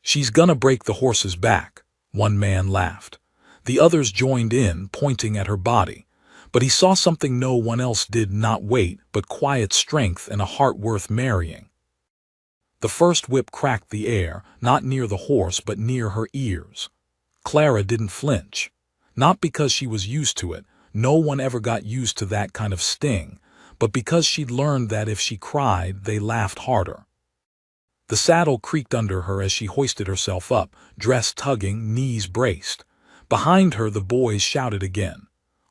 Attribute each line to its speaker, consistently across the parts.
Speaker 1: "She's gonna break the horse's back," one man laughed. The others joined in, pointing at her body. But he saw something no one else did, not weight, but quiet strength and a heart worth marrying. The first whip cracked the air, not near the horse but near her ears. Clara didn't flinch. Not because she was used to it, no one ever got used to that kind of sting, but because she'd learned that if she cried, they laughed harder. The saddle creaked under her as she hoisted herself up, dress tugging, knees braced. Behind her the boys shouted again,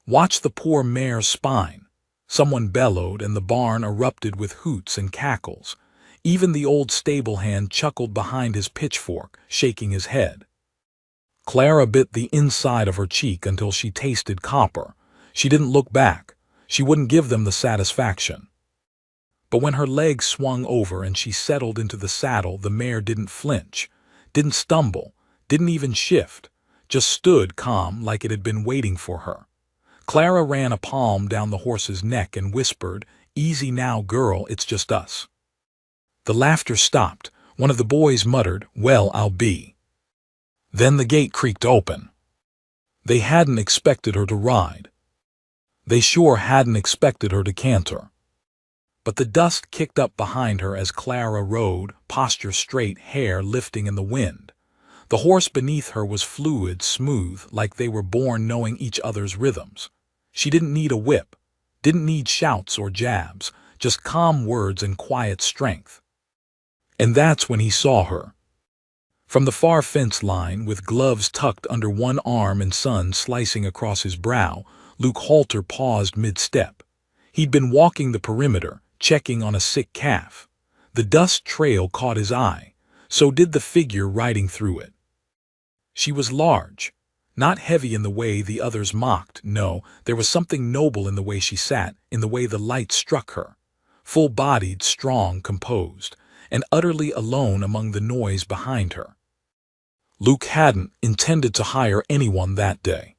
Speaker 1: "Watch the poor mare's spine!" Someone bellowed, and the barn erupted with hoots and cackles. Even the old stable hand chuckled behind his pitchfork, shaking his head. Clara bit the inside of her cheek until she tasted copper. She didn't look back. She wouldn't give them the satisfaction. But when her legs swung over and she settled into the saddle, the mare didn't flinch, didn't stumble, didn't even shift, just stood calm like it had been waiting for her. Clara ran a palm down the horse's neck and whispered, "Easy now, girl, it's just us." The laughter stopped. One of the boys muttered, "Well, I'll be." Then the gate creaked open. They hadn't expected her to ride. They sure hadn't expected her to canter. But the dust kicked up behind her as Clara rode, posture straight, hair lifting in the wind. The horse beneath her was fluid, smooth, like they were born knowing each other's rhythms. She didn't need a whip, didn't need shouts or jabs, just calm words and quiet strength. And that's when he saw her. From the far fence line, with gloves tucked under one arm and sun slicing across his brow, Luke Halter paused mid-step. He'd been walking the perimeter, checking on a sick calf. The dust trail caught his eye. So did the figure riding through it. She was large, not heavy in the way the others mocked. No, there was something noble in the way she sat, in the way the light struck her. Full-bodied, strong, composed, and utterly alone among the noise behind her. Luke hadn't intended to hire anyone that day.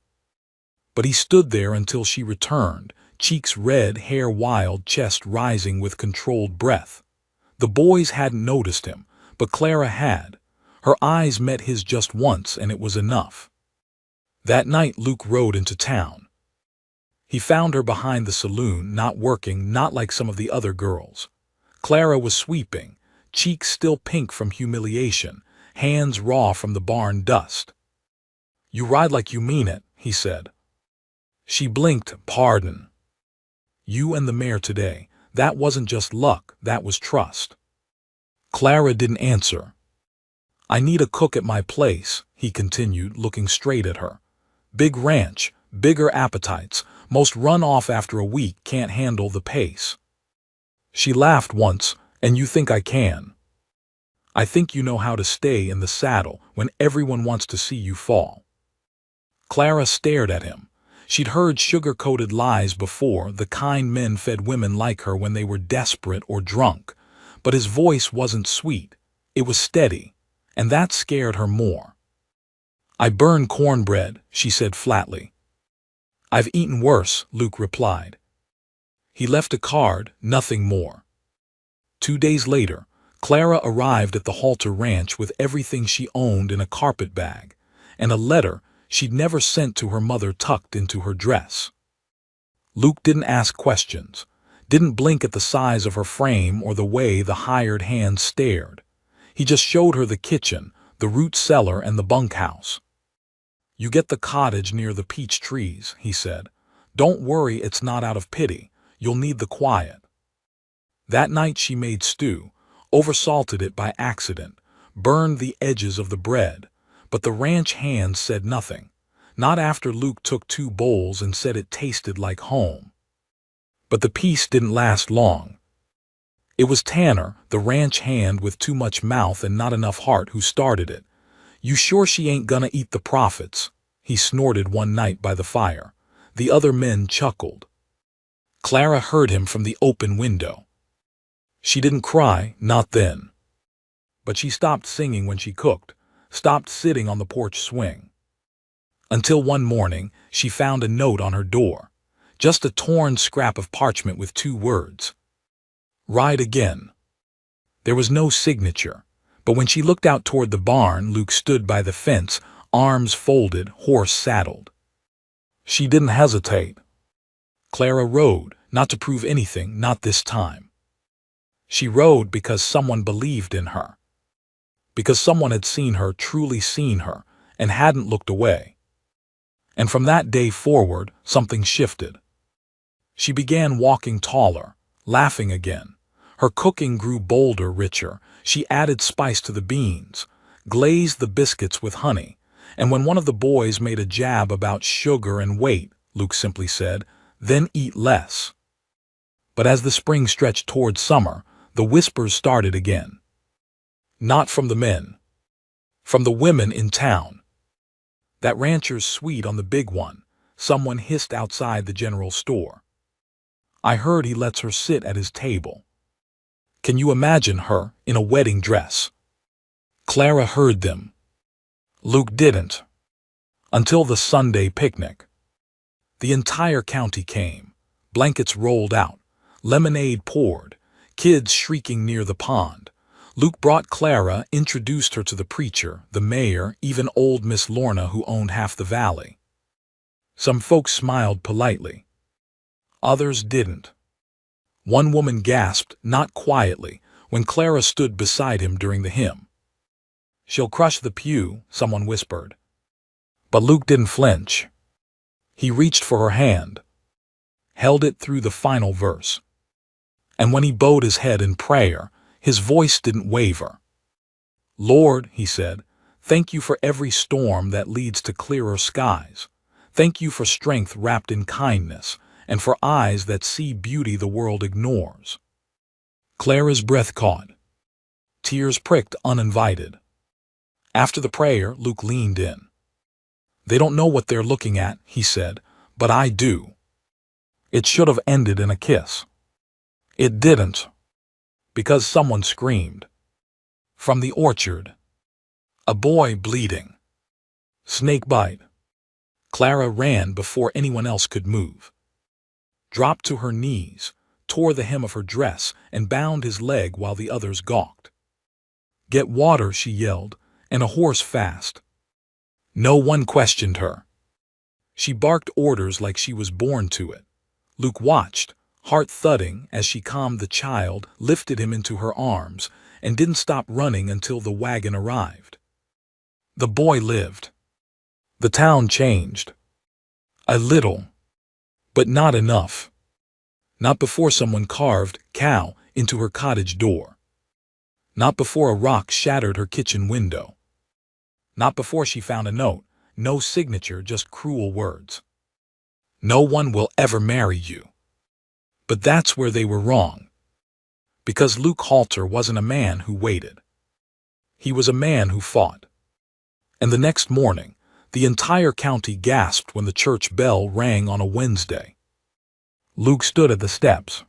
Speaker 1: But he stood there until she returned, cheeks red, hair wild, chest rising with controlled breath. The boys hadn't noticed him, but Clara had. Her eyes met his just once, and it was enough. That night Luke rode into town. He found her behind the saloon, not working, not like some of the other girls. Clara was sweeping, cheeks still pink from humiliation, hands raw from the barn dust. "You ride like you mean it," he said. She blinked. "Pardon." "You and the mare today, that wasn't just luck, that was trust." Clara didn't answer. "I need a cook at my place," he continued, looking straight at her. "Big ranch, bigger appetites, most run off after a week, can't handle the pace." She laughed once. "And you think I can? I think you know how to stay in the saddle when everyone wants to see you fall." Clara stared at him. She'd heard sugar-coated lies before, the kind men fed women like her when they were desperate or drunk. But his voice wasn't sweet. It was steady, and that scared her more. "I burn cornbread," she said flatly. "I've eaten worse," Luke replied. He left a card, nothing more. 2 days later, Clara arrived at the Halter Ranch with everything she owned in a carpet bag, and a letter she'd never sent to her mother tucked into her dress. Luke didn't ask questions, didn't blink at the size of her frame or the way the hired hand stared. He just showed her the kitchen, the root cellar, and the bunkhouse. "You get the cottage near the peach trees," he said. "Don't worry, it's not out of pity. You'll need the quiet." That night she made stew, oversalted it by accident, burned the edges of the bread, but the ranch hand said nothing. Not after Luke took 2 bowls and said it tasted like home. But the peace didn't last long. It was Tanner, the ranch hand with too much mouth and not enough heart, who started it. "You sure she ain't gonna eat the profits?" he snorted one night by the fire. The other men chuckled. Clara heard him from the open window. She didn't cry, not then. But she stopped singing when she cooked, stopped sitting on the porch swing. Until one morning, she found a note on her door. Just a torn scrap of parchment with 2 words. "Ride again." There was no signature, But when she looked out toward the barn, Luke stood by the fence, arms folded, horse saddled. She didn't hesitate. Clara rode, not to prove anything, not this time. She rode because someone believed in her. Because someone had seen her, truly seen her, and hadn't looked away. And from that day forward, something shifted. She began walking taller, laughing again. Her cooking grew bolder, richer. She added spice to the beans, glazed the biscuits with honey, and when one of the boys made a jab about sugar and weight, Luke simply said, "Then eat less." But as the spring stretched toward summer, the whispers started again. Not from the men, from the women in town. "That rancher's sweet on the big one," someone hissed outside the general store. "I heard he lets her sit at his table." Can you imagine her in a wedding dress? Clara heard them. Luke didn't. Until the Sunday picnic. The entire county came. Blankets rolled out. Lemonade poured. Kids shrieking near the pond. Luke brought Clara, introduced her to the preacher, the mayor, even old Miss Lorna who owned half the valley. Some folks smiled politely. Others didn't. One woman gasped, not quietly, when Clara stood beside him during the hymn. "She'll crush the pew," someone whispered. But Luke didn't flinch. He reached for her hand, held it through the final verse. And when he bowed his head in prayer, his voice didn't waver. "Lord," he said, "thank you for every storm that leads to clearer skies. Thank you for strength wrapped in kindness, and for eyes that see beauty the world ignores." Clara's breath caught. Tears pricked uninvited. After the prayer, Luke leaned in. "They don't know what they're looking at," he said, "but I do." It should have ended in a kiss. It didn't. Because someone screamed. From the orchard. A boy bleeding. Snake bite. Clara ran before anyone else could move. Dropped to her knees, tore the hem of her dress, and bound his leg while the others gawked. "Get water," she yelled, "and a horse fast." No one questioned her. She barked orders like she was born to it. Luke watched, heart thudding, as she calmed the child, lifted him into her arms, and didn't stop running until the wagon arrived. The boy lived. The town changed. A little. But not enough. Not before someone carved "cow" into her cottage door. Not before a rock shattered her kitchen window. Not before she found a note, no signature, just cruel words. "No one will ever marry you." But that's where they were wrong. Because Luke Halter wasn't a man who waited. He was a man who fought. And the next morning, the entire county gasped when the church bell rang on a Wednesday. Luke stood at the steps,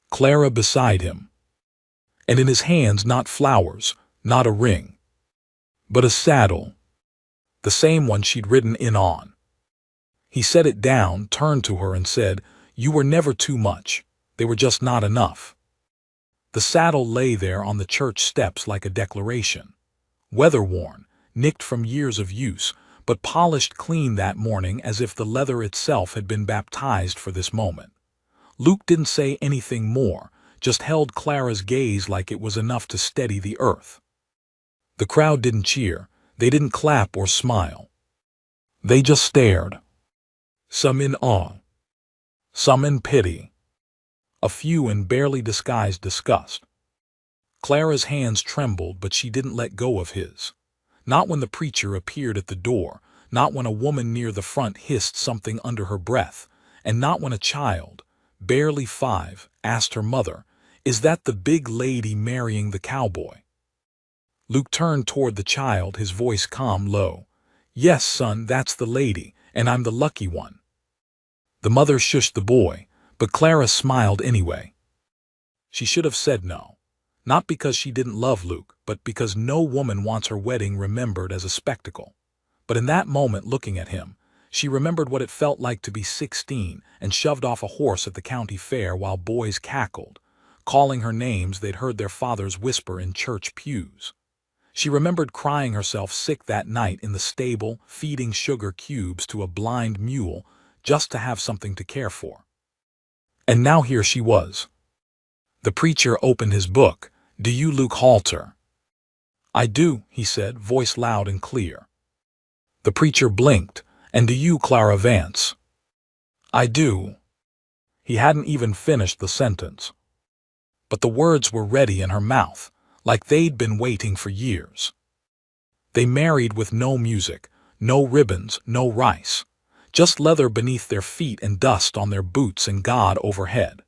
Speaker 1: Clara beside him, and in his hands not flowers, not a ring, but a saddle, the same one she'd ridden in on. He set it down, turned to her and said, "You were never too much, they were just not enough." The saddle lay there on the church steps like a declaration, weather-worn, nicked from years of use, but polished clean that morning as if the leather itself had been baptized for this moment. Luke didn't say anything more, just held Clara's gaze like it was enough to steady the earth. The crowd didn't cheer, they didn't clap or smile. They just stared. Some in awe, some in pity, a few in barely disguised disgust. Clara's hands trembled, but she didn't let go of his. Not when the preacher appeared at the door, not when a woman near the front hissed something under her breath, and not when a child, barely 5, asked her mother, "Is that the big lady marrying the cowboy?" Luke turned toward the child, his voice calm, low. "Yes, son, that's the lady, and I'm the lucky one." The mother shushed the boy, but Clara smiled anyway. She should have said no. Not because she didn't love Luke, but because no woman wants her wedding remembered as a spectacle. But in that moment, looking at him, she remembered what it felt like to be 16 and shoved off a horse at the county fair while boys cackled, calling her names they'd heard their fathers whisper in church pews. She remembered crying herself sick that night in the stable, feeding sugar cubes to a blind mule just to have something to care for. And now here she was. The preacher opened his book. "Do you, Luke Halter?" "I do," he said, voice loud and clear. The preacher blinked. "And do you, Clara Vance?" "I do." He hadn't even finished the sentence. But the words were ready in her mouth, like they'd been waiting for years. They married with no music, no ribbons, no rice, just leather beneath their feet and dust on their boots and God overhead.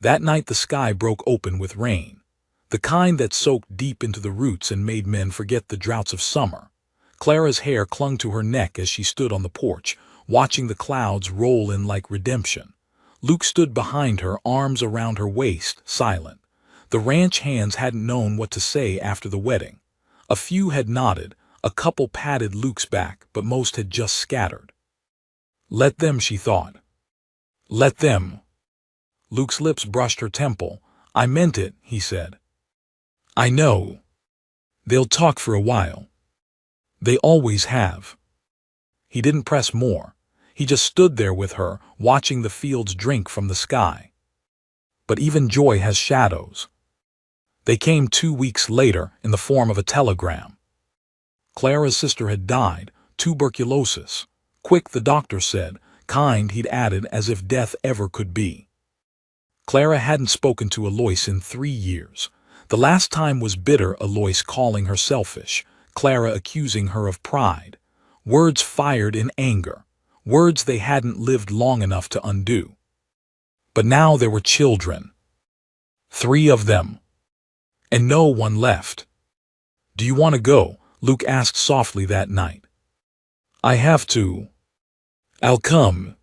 Speaker 1: That night the sky broke open with rain, the kind that soaked deep into the roots and made men forget the droughts of summer. Clara's hair clung to her neck as she stood on the porch, watching the clouds roll in like redemption. Luke stood behind her, arms around her waist, silent. The ranch hands hadn't known what to say after the wedding. A few had nodded, a couple patted Luke's back, but most had just scattered. Let them, she thought. Let them. Luke's lips brushed her temple. "I meant it," he said. "I know. They'll talk for a while. They always have." He didn't press more. He just stood there with her, watching the fields drink from the sky. But even joy has shadows. They came 2 weeks later in the form of a telegram. Clara's sister had died, tuberculosis. Quick, the doctor said, kind, he'd added, as if death ever could be. Clara hadn't spoken to Alois in 3 years. The last time was bitter, Alois calling her selfish, Clara accusing her of pride. Words fired in anger, words they hadn't lived long enough to undo. But now there were children. 3 of them. And no one left. "Do you want to go?" Luke asked softly that night. "I have to. I'll come."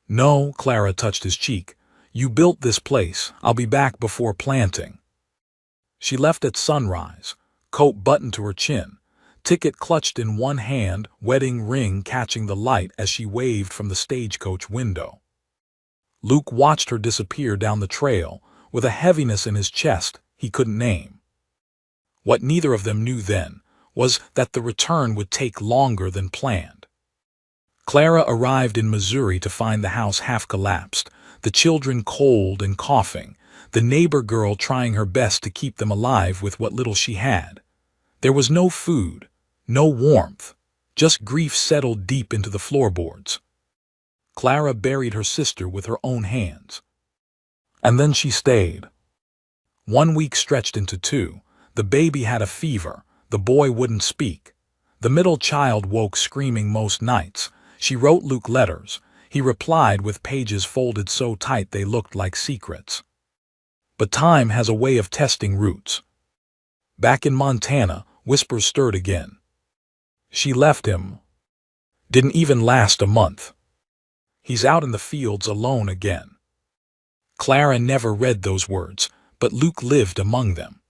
Speaker 1: "No," Clara touched his cheek. "You built this place. I'll be back before planting." She left at sunrise, coat buttoned to her chin, ticket clutched in one hand, wedding ring catching the light as she waved from the stagecoach window. Luke watched her disappear down the trail, with a heaviness in his chest he couldn't name. What neither of them knew then was that the return would take longer than planned. Clara arrived in Missouri to find the house half collapsed, the children cold and coughing, the neighbor girl trying her best to keep them alive with what little she had. There was no food, no warmth, just grief settled deep into the floorboards. Clara buried her sister with her own hands. And then she stayed. 1 week stretched into 2. The baby had a fever. The boy wouldn't speak. The middle child woke screaming most nights. She wrote Luke letters. He replied with pages folded so tight they looked like secrets. But time has a way of testing roots. Back in Montana, whispers stirred again. She left him. Didn't even last a month. He's out in the fields alone again. Clara never read those words, but Luke lived among them.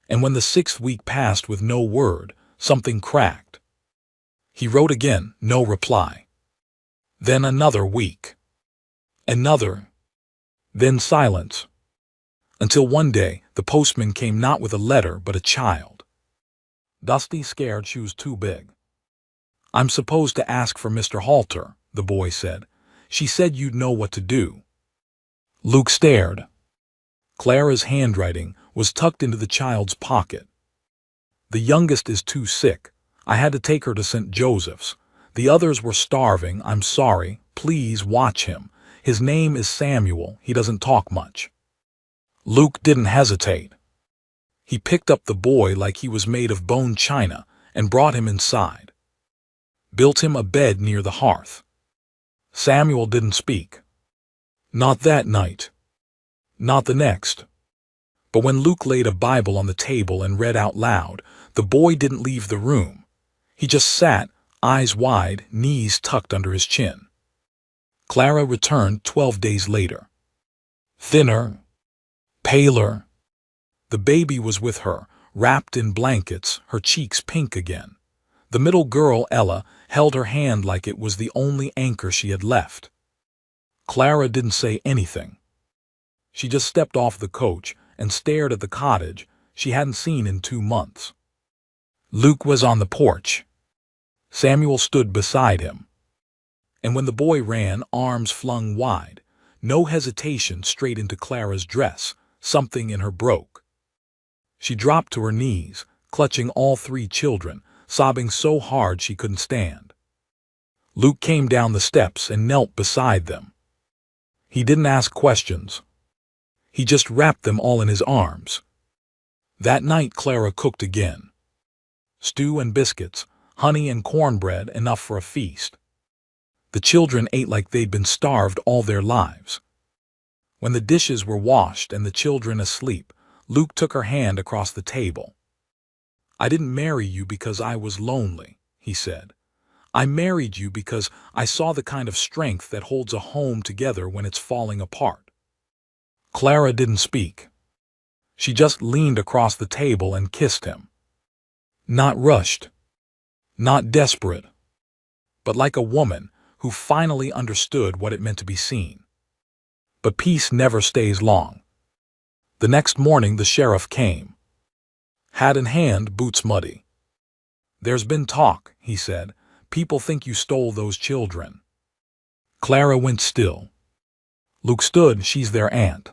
Speaker 1: And when the 6th week passed with no word, something cracked. He wrote again, no reply. Then another week. Another. Then silence. Until one day, the postman came not with a letter but a child. Dusty, scared, shoes too big. "I'm supposed to ask for Mr. Halter," the boy said. "She said you'd know what to do." Luke stared. Clara's handwriting was tucked into the child's pocket. "The youngest is too sick. I had to take her to St. Joseph's. The others were starving. I'm sorry. Please watch him. His name is Samuel. He doesn't talk much." Luke didn't hesitate. He picked up the boy like he was made of bone china and brought him inside. Built him a bed near the hearth. Samuel didn't speak. Not that night. Not the next. But when Luke laid a Bible on the table and read out loud, the boy didn't leave the room. He just sat, eyes wide, knees tucked under his chin. Clara returned 12 days later. Thinner, paler. The baby was with her, wrapped in blankets, her cheeks pink again. The middle girl, Ella, held her hand like it was the only anchor she had left. Clara didn't say anything. She just stepped off the coach and stared at the cottage. she hadn't seen in 2 months. Luke was on the porch. Samuel stood beside him. And when the boy ran, arms flung wide, no hesitation, straight into Clara's dress, something in her broke. She dropped to her knees, clutching all 3 children, sobbing so hard she couldn't stand. Luke came down the steps and knelt beside them. He didn't ask questions. He just wrapped them all in his arms. That night Clara cooked again. Stew and biscuits, honey and cornbread, enough for a feast. The children ate like they'd been starved all their lives. When the dishes were washed and the children asleep, Luke took her hand across the table. "I didn't marry you because I was lonely," he said. "I married you because I saw the kind of strength that holds a home together when it's falling apart." Clara didn't speak. She just leaned across the table and kissed him. Not rushed, not desperate, but like a woman who finally understood what it meant to be seen. But peace never stays long. The next morning the sheriff came. Hat in hand, boots muddy. "There's been talk," he said. "People think you stole those children." Clara went still. Luke stood. "She's their aunt."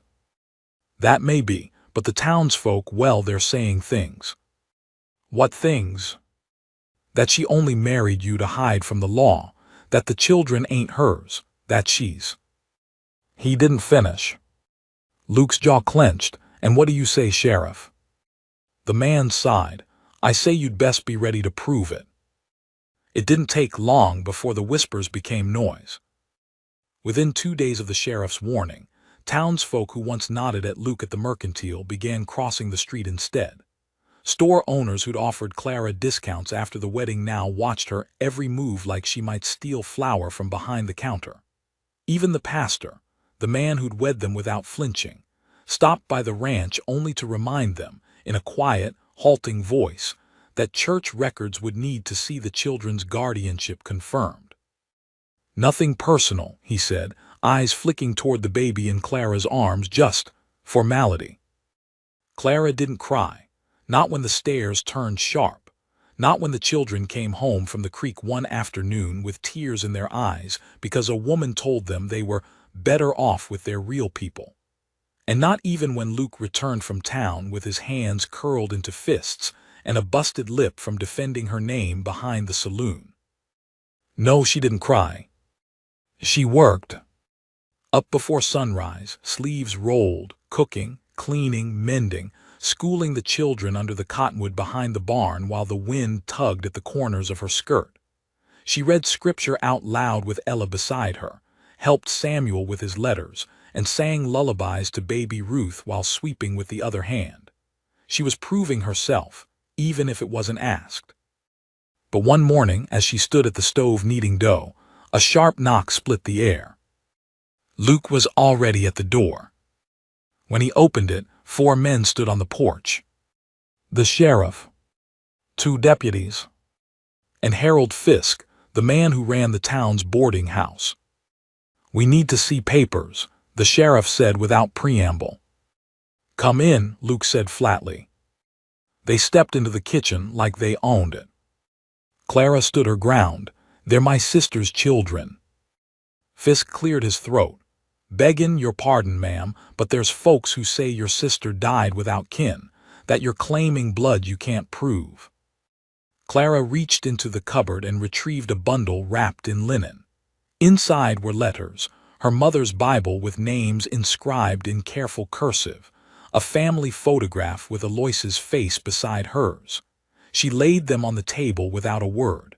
Speaker 1: "That may be, but the townsfolk, well, they're saying things." "What things?" "That she only married you to hide from the law, that the children ain't hers, that she's—" He didn't finish. Luke's jaw clenched. "And what do you say, Sheriff?" The man sighed. "I say you'd best be ready to prove it." It didn't take long before the whispers became noise. Within 2 days of the sheriff's warning, townsfolk who once nodded at Luke at the mercantile began crossing the street instead. Store owners who'd offered Clara discounts after the wedding now watched her every move like she might steal flour from behind the counter. Even the pastor, the man who'd wed them without flinching, stopped by the ranch only to remind them, in a quiet, halting voice, that church records would need to see the children's guardianship confirmed. "Nothing personal," he said, eyes flicking toward the baby in Clara's arms, "just formality." Clara didn't cry, not when the stairs turned sharp, not when the children came home from the creek one afternoon with tears in their eyes because a woman told them they were better off with their real people. And not even when Luke returned from town with his hands curled into fists and a busted lip from defending her name behind the saloon. No, she didn't cry. She worked. Up before sunrise, sleeves rolled, cooking, cleaning, mending, schooling the children under the cottonwood behind the barn while the wind tugged at the corners of her skirt. She read scripture out loud with Ella beside her, helped Samuel with his letters, and sang lullabies to baby Ruth while sweeping with the other hand. She was proving herself, even if it wasn't asked. But one morning, as she stood at the stove kneading dough, a sharp knock split the air. Luke was already at the door. When he opened it, 4 men stood on the porch. The sheriff, 2 deputies, and Harold Fisk, the man who ran the town's boarding house. "We need to see papers," the sheriff said without preamble. "Come in," Luke said flatly. They stepped into the kitchen like they owned it. Clara stood her ground. "They're my sister's children." Fisk cleared his throat. "Beggin' your pardon, ma'am, but there's folks who say your sister died without kin, that you're claiming blood you can't prove." Clara reached into the cupboard and retrieved a bundle wrapped in linen. Inside were letters, her mother's Bible with names inscribed in careful cursive, a family photograph with Aloysius' face beside hers. She laid them on the table without a word.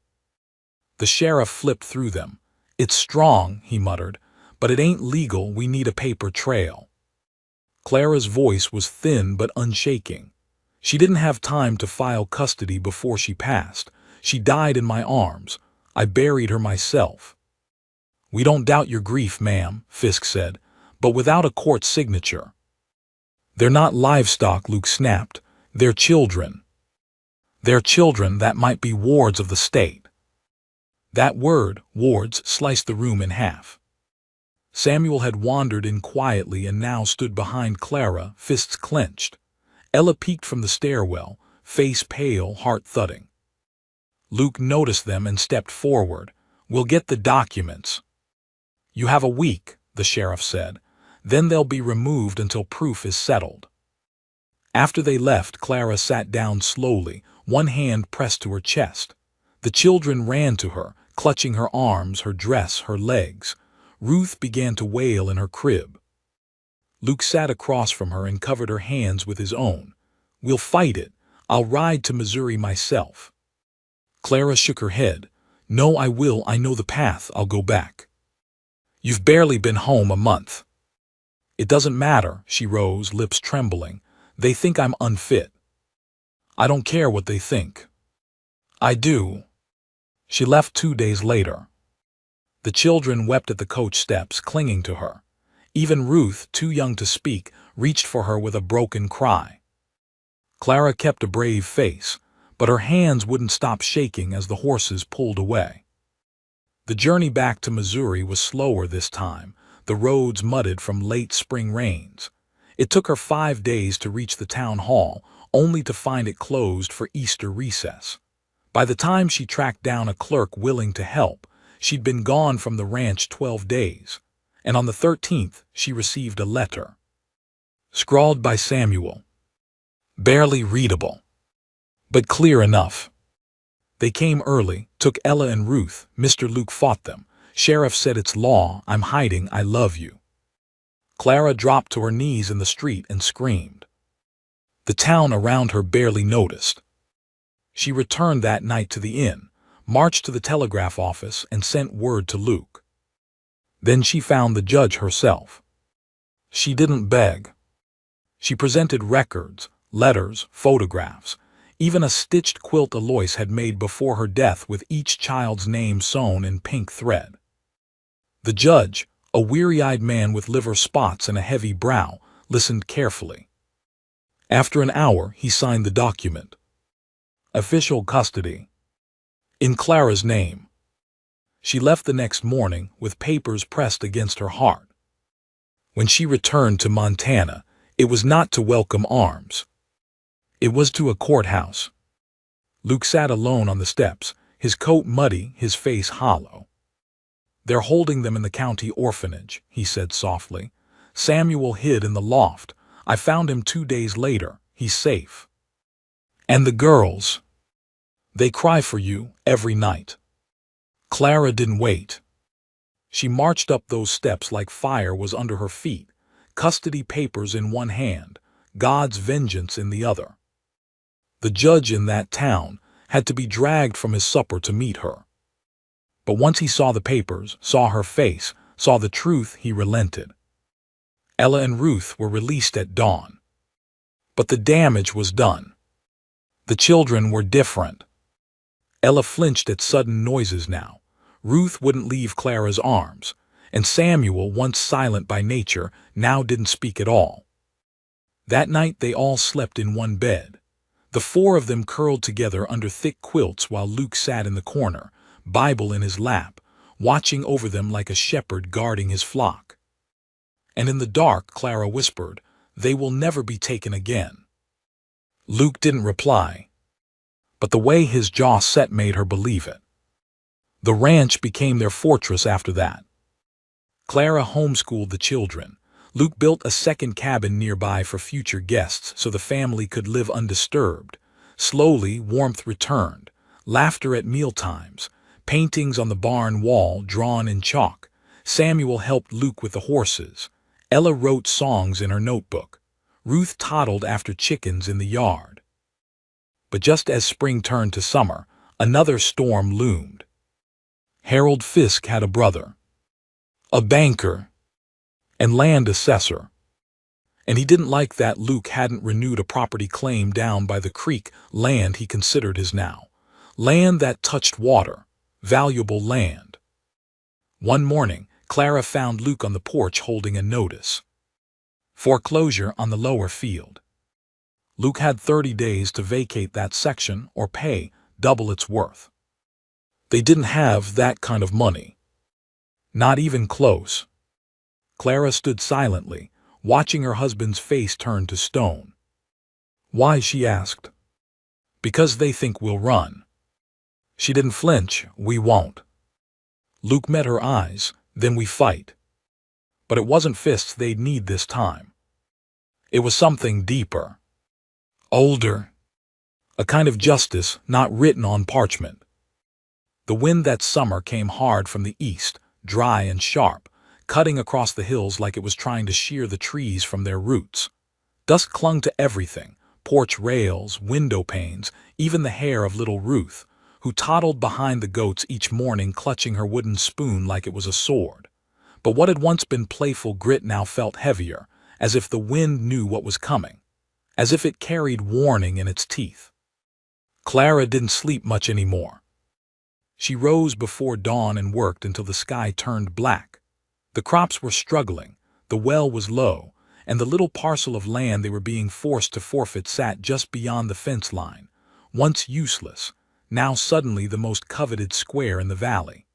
Speaker 1: The sheriff flipped through them. "It's strong," he muttered, "but it ain't legal. We need a paper trail." Clara's voice was thin but unshaking. "She didn't have time to file custody before she passed. She died in my arms. I buried her myself." "We don't doubt your grief, ma'am," Fisk said, "but without a court signature." "They're not livestock," Luke snapped. "They're children. They're children that might be wards of the state." That word, wards, sliced the room in half. Samuel had wandered in quietly and now stood behind Clara, fists clenched. Ella peeked from the stairwell, face pale, heart thudding. Luke noticed them and stepped forward. "We'll get the documents." "You have a week," the sheriff said. "Then they'll be removed until proof is settled." After they left, Clara sat down slowly, one hand pressed to her chest. The children ran to her, clutching her arms, her dress, her legs. Ruth began to wail in her crib. Luke sat across from her and covered her hands with his own. "We'll fight it. I'll ride to Missouri myself." Clara shook her head. "No, I will. I know the path. I'll go back." "You've barely been home a month." "It doesn't matter," she rose, lips trembling. "They think I'm unfit." "I don't care what they think." "I do." She left 2 days later. The children wept at the coach steps, clinging to her. Even Ruth, too young to speak, reached for her with a broken cry. Clara kept a brave face, but her hands wouldn't stop shaking as the horses pulled away. The journey back to Missouri was slower this time, the roads mudded from late spring rains. It took her 5 days to reach the town hall, only to find it closed for Easter recess. By the time she tracked down a clerk willing to help, she'd been gone from the ranch 12 days, and on the 13th she received a letter. Scrawled by Samuel. Barely readable, but clear enough. They came early, took Ella and Ruth. Mr. Luke fought them. "Sheriff said it's law. I'm hiding. I love you." Clara dropped to her knees in the street and screamed. The town around her barely noticed. She returned that night to the inn, marched to the telegraph office, and sent word to Luke. Then she found the judge herself. She didn't beg. She presented records, letters, photographs, even a stitched quilt Alois had made before her death with each child's name sewn in pink thread. The judge, a weary-eyed man with liver spots and a heavy brow, listened carefully. After an hour, he signed the document. Official custody. In Clara's name. She left the next morning with papers pressed against her heart. When she returned to Montana, it was not to welcome arms. It was to a courthouse. Luke sat alone on the steps, his coat muddy, his face hollow. "They're holding them in the county orphanage," he said softly. "Samuel hid in the loft. I found him 2 days later. He's safe. And the girls, they cry for you every night." Clara didn't wait. She marched up those steps like fire was under her feet, custody papers in one hand, God's vengeance in the other. The judge in that town had to be dragged from his supper to meet her. But once he saw the papers, saw her face, saw the truth, he relented. Ella and Ruth were released at dawn. But the damage was done. The children were different. Ella flinched at sudden noises now. Ruth wouldn't leave Clara's arms, and Samuel, once silent by nature, now didn't speak at all. That night they all slept in one bed. The 4 of them curled together under thick quilts while Luke sat in the corner, Bible in his lap, watching over them like a shepherd guarding his flock. And in the dark, Clara whispered, "They will never be taken again." Luke didn't reply, but the way his jaw set made her believe it. The ranch became their fortress after that. Clara homeschooled the children. Luke built a second cabin nearby for future guests so the family could live undisturbed. Slowly, warmth returned, laughter at mealtimes, paintings on the barn wall drawn in chalk. Samuel helped Luke with the horses. Ella wrote songs in her notebook. Ruth toddled after chickens in the yard. But just as spring turned to summer, another storm loomed. Harold Fisk had a brother, a banker, and land assessor. And he didn't like that Luke hadn't renewed a property claim down by the creek, land he considered his now. Land that touched water, valuable land. One morning, Clara found Luke on the porch holding a notice. Foreclosure on the lower field. Luke had 30 days to vacate that section or pay double its worth. They didn't have that kind of money. Not even close. Clara stood silently, watching her husband's face turn to stone. Why? She asked. Because they think we'll run. She didn't flinch. We won't. Luke met her eyes. Then we fight. But it wasn't fists they'd need this time. It was something deeper. Older. A kind of justice not written on parchment. The wind that summer came hard from the east, dry and sharp, cutting across the hills like it was trying to shear the trees from their roots. Dust clung to everything, porch rails, window panes, even the hair of little Ruth, who toddled behind the goats each morning clutching her wooden spoon like it was a sword. But what had once been playful grit now felt heavier, as if the wind knew what was coming, as if it carried warning in its teeth. Clara didn't sleep much anymore. She rose before dawn and worked until the sky turned black. The crops were struggling, the well was low, and the little parcel of land they were being forced to forfeit sat just beyond the fence line, once useless, now suddenly the most coveted square in the valley.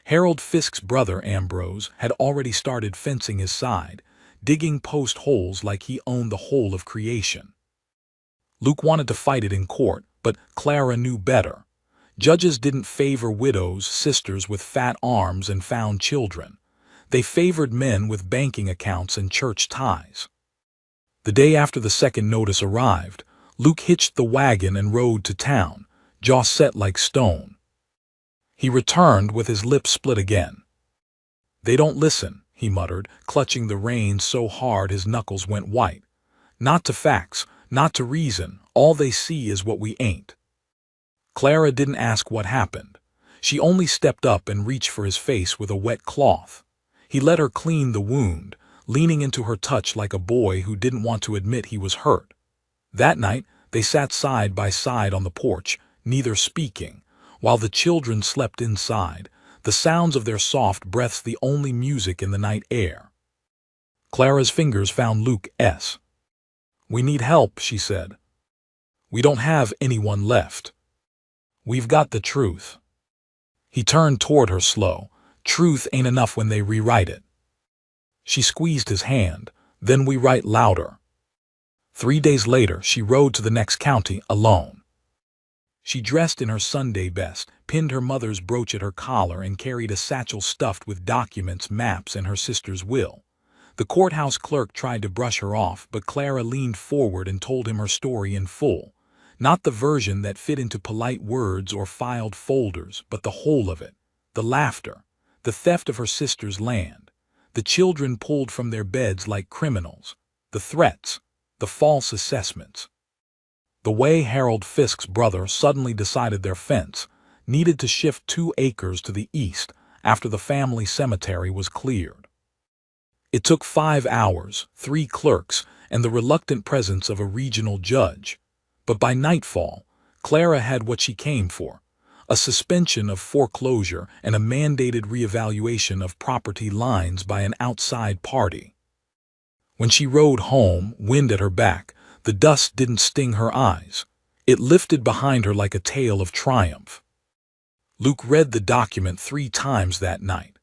Speaker 1: Harold Fisk's brother Ambrose had already started fencing his side, digging post holes like he owned the whole of creation. Luke wanted to fight it in court, but Clara knew better. Judges didn't favor widows, sisters with fat arms and found children. They favored men with banking accounts and church ties. The day after the second notice arrived, Luke hitched the wagon and rode to town, jaw set like stone. He returned with his lips split again. "They don't listen," he muttered, clutching the reins so hard his knuckles went white. "Not to facts, not to reason. All they see is what we ain't." Clara didn't ask what happened. She only stepped up and reached for his face with a wet cloth. He let her clean the wound, leaning into her touch like a boy who didn't want to admit he was hurt. That night, they sat side by side on the porch, neither speaking, while the children slept inside, the sounds of their soft breaths the only music in the night air. Clara's fingers found Luke's. "We need help," she said. "We don't have anyone left. We've got the truth." He turned toward her slow. "Truth ain't enough when they rewrite it." She squeezed his hand. "Then we write louder." 3 days later, she rode to the next county alone. She dressed in her Sunday best, pinned her mother's brooch at her collar, and carried a satchel stuffed with documents, maps, and her sister's will. The courthouse clerk tried to brush her off, but Clara leaned forward and told him her story in full. Not the version that fit into polite words or filed folders, but the whole of it. The laughter, the theft of her sister's land, the children pulled from their beds like criminals, the threats, the false assessments. The way Harold Fisk's brother suddenly decided their fence needed to shift 2 acres to the east after the family cemetery was cleared. It took 5 hours, 3 clerks, and the reluctant presence of a regional judge. But by nightfall, Clara had what she came for, a suspension of foreclosure and a mandated reevaluation of property lines by an outside party. When she rode home, wind at her back, the dust didn't sting her eyes. It lifted behind her like a tale of triumph. Luke read the document 3 times that night.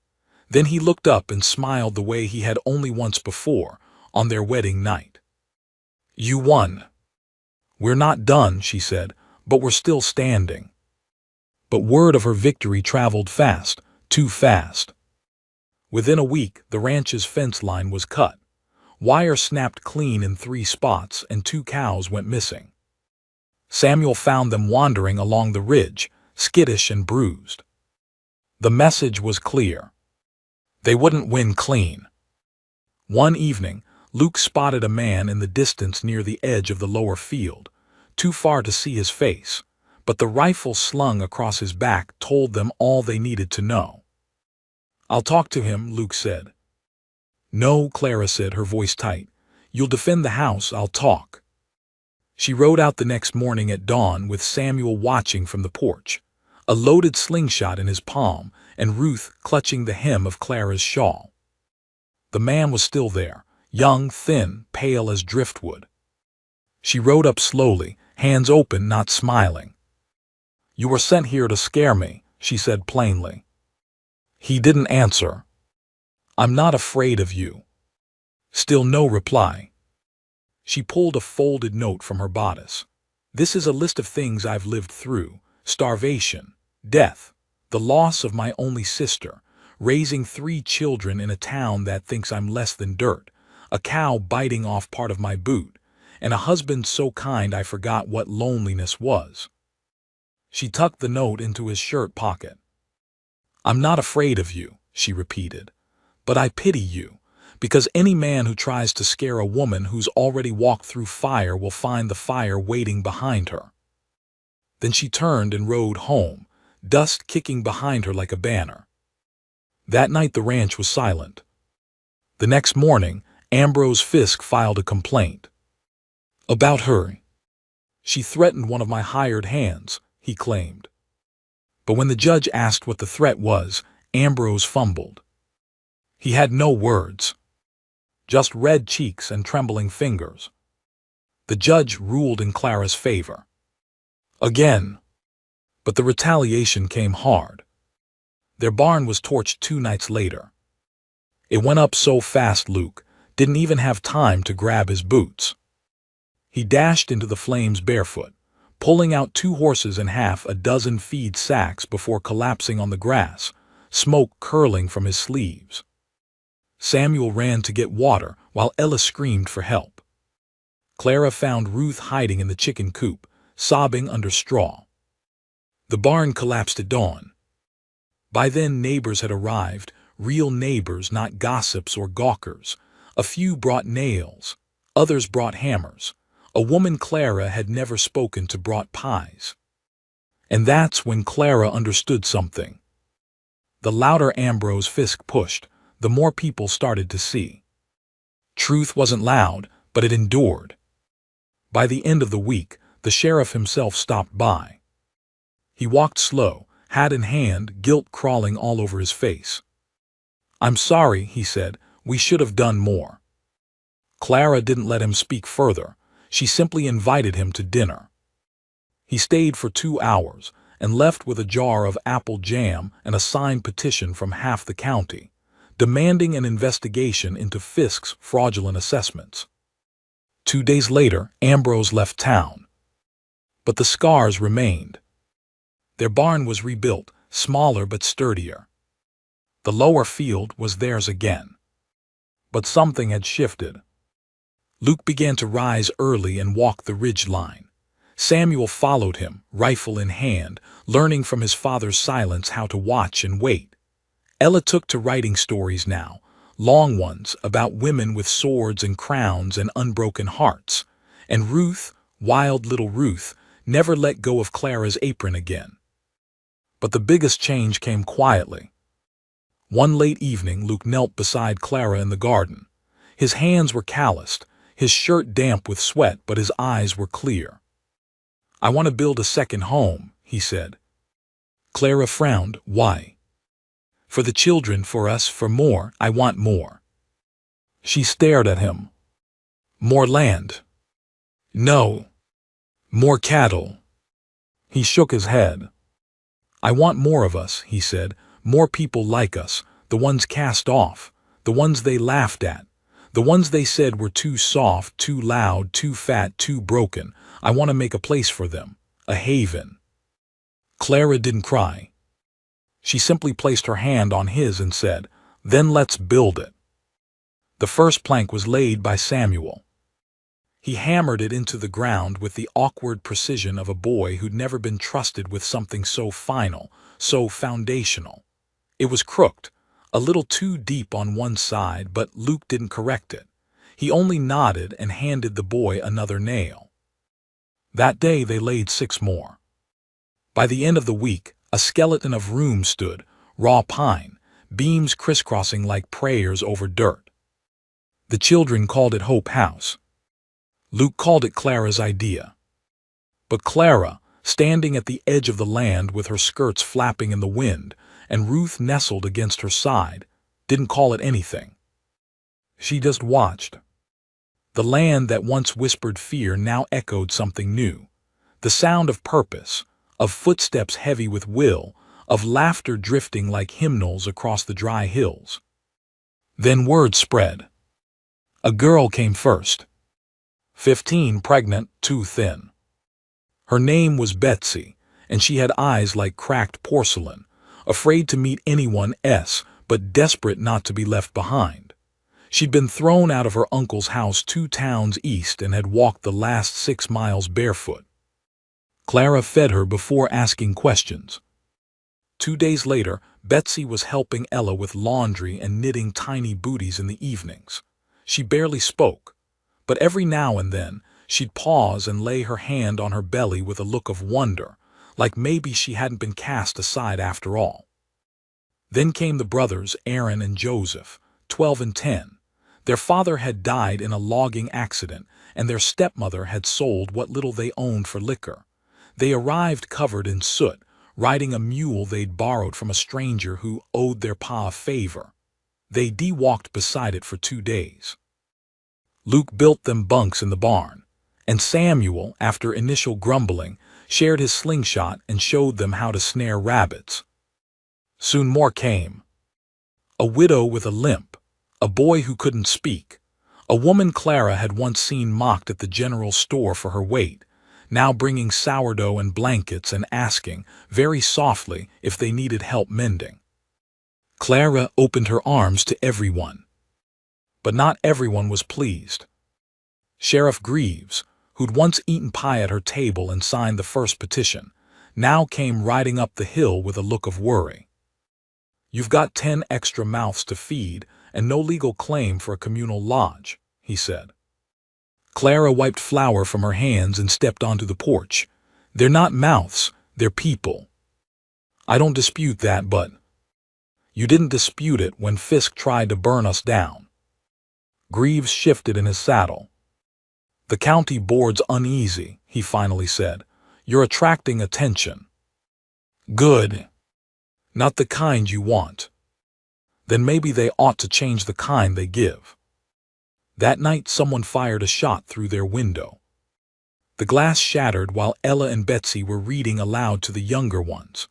Speaker 1: Then he looked up and smiled the way he had only once before, on their wedding night. "You won." "We're not done," she said, "but we're still standing." But word of her victory traveled fast, too fast. Within a week, the ranch's fence line was cut. Wire snapped clean in 3 spots, and 2 cows went missing. Samuel found them wandering along the ridge, skittish and bruised. The message was clear. They wouldn't win clean. One evening, Luke spotted a man in the distance near the edge of the lower field, too far to see his face, but the rifle slung across his back told them all they needed to know. "I'll talk to him," Luke said. "No," Clara said, her voice tight. "You'll defend the house, I'll talk." She rode out the next morning at dawn with Samuel watching from the porch, a loaded slingshot in his palm, and Ruth clutching the hem of Clara's shawl. The man was still there, young, thin, pale as driftwood. She rode up slowly, hands open, not smiling. "You were sent here to scare me," she said plainly. He didn't answer. "I'm not afraid of you." Still no reply. She pulled a folded note from her bodice. "This is a list of things I've lived through: starvation, death, the loss of my only sister, raising 3 children in a town that thinks I'm less than dirt, a cow biting off part of my boot, and a husband so kind I forgot what loneliness was." She tucked the note into his shirt pocket. "I'm not afraid of you," she repeated, "but I pity you, because any man who tries to scare a woman who's already walked through fire will find the fire waiting behind her." Then she turned and rode home, dust kicking behind her like a banner. That night the ranch was silent. The next morning, Ambrose Fisk filed a complaint. "About her. She threatened one of my hired hands," he claimed. But when the judge asked what the threat was, Ambrose fumbled. He had no words, just red cheeks and trembling fingers. The judge ruled in Clara's favor. Again. But the retaliation came hard. Their barn was torched 2 nights later. It went up so fast Luke didn't even have time to grab his boots. He dashed into the flames barefoot, pulling out 2 horses and half a dozen feed sacks before collapsing on the grass, smoke curling from his sleeves. Samuel ran to get water while Ella screamed for help. Clara found Ruth hiding in the chicken coop, sobbing under straw. The barn collapsed at dawn. By then neighbors had arrived, real neighbors, not gossips or gawkers. A few brought nails, others brought hammers. A woman Clara had never spoken to brought pies. And that's when Clara understood something. The louder Ambrose Fisk pushed, the more people started to see. Truth wasn't loud, but it endured. By the end of the week, the sheriff himself stopped by. He walked slow, hat in hand, guilt crawling all over his face. "I'm sorry," he said, "we should have done more." Clara didn't let him speak further. She simply invited him to dinner. He stayed for 2 hours and left with a jar of apple jam and a signed petition from half the county, demanding an investigation into Fisk's fraudulent assessments. 2 days later, Ambrose left town. But the scars remained. Their barn was rebuilt, smaller but sturdier. The lower field was theirs again. But something had shifted. Luke began to rise early and walk the ridge line. Samuel followed him, rifle in hand, learning from his father's silence how to watch and wait. Ella took to writing stories now, long ones about women with swords and crowns and unbroken hearts. And Ruth, wild little Ruth, never let go of Clara's apron again. But the biggest change came quietly. One late evening, Luke knelt beside Clara in the garden. His hands were calloused, his shirt damp with sweat, but his eyes were clear. "I want to build a second home," he said. Clara frowned. "Why?" "For the children, for us, for more. I want more." She stared at him. "More land?" "No. More cattle." He shook his head. "I want more of us," he said, "more people like us, the ones cast off, the ones they laughed at, the ones they said were too soft, too loud, too fat, too broken. I want to make a place for them, a haven." Clara didn't cry. She simply placed her hand on his and said, "Then let's build it." The first plank was laid by Samuel. He hammered it into the ground with the awkward precision of a boy who'd never been trusted with something so final, so foundational. It was crooked, a little too deep on one side, but Luke didn't correct it. He only nodded and handed the boy another nail. That day they laid 6 more. By the end of the week, a skeleton of room stood, raw pine, beams crisscrossing like prayers over dirt. The children called it Hope House. Luke called it Clara's idea. But Clara, standing at the edge of the land with her skirts flapping in the wind and Ruth nestled against her side, didn't call it anything. She just watched. The land that once whispered fear now echoed something new. The sound of purpose, of footsteps heavy with will, of laughter drifting like hymnals across the dry hills. Then word spread. A girl came first. 15 pregnant, too thin. Her name was Betsy, and she had eyes like cracked porcelain, afraid to meet anyone else, but desperate not to be left behind. She'd been thrown out of her uncle's house 2 towns east and had walked the last 6 miles barefoot. Clara fed her before asking questions. 2 days later, Betsy was helping Ella with laundry and knitting tiny booties in the evenings. She barely spoke, but every now and then she'd pause and lay her hand on her belly with a look of wonder, like maybe she hadn't been cast aside after all. Then came the brothers Aaron and Joseph, 12 and 10. Their father had died in a logging accident, and their stepmother had sold what little they owned for liquor. They arrived covered in soot, riding a mule they'd borrowed from a stranger who owed their pa a favor. They de-walked beside it for 2 days. Luke built them bunks in the barn, and Samuel, after initial grumbling, shared his slingshot and showed them how to snare rabbits. Soon more came. A widow with a limp, a boy who couldn't speak, a woman Clara had once seen mocked at the general store for her weight, now bringing sourdough and blankets and asking, very softly, if they needed help mending. Clara opened her arms to everyone. But not everyone was pleased. Sheriff Greaves, who'd once eaten pie at her table and signed the first petition, now came riding up the hill with a look of worry. "You've got 10 extra mouths to feed and no legal claim for a communal lodge," he said. Clara wiped flour from her hands and stepped onto the porch. "They're not mouths, they're people." "I don't dispute that, but—" "You didn't dispute it when Fisk tried to burn us down." Greaves shifted in his saddle. "The county board's uneasy," he finally said. "You're attracting attention." "Good. Not the kind you want. Then maybe they ought to change the kind they give." That night someone fired a shot through their window. The glass shattered while Ella and Betsy were reading aloud to the younger ones.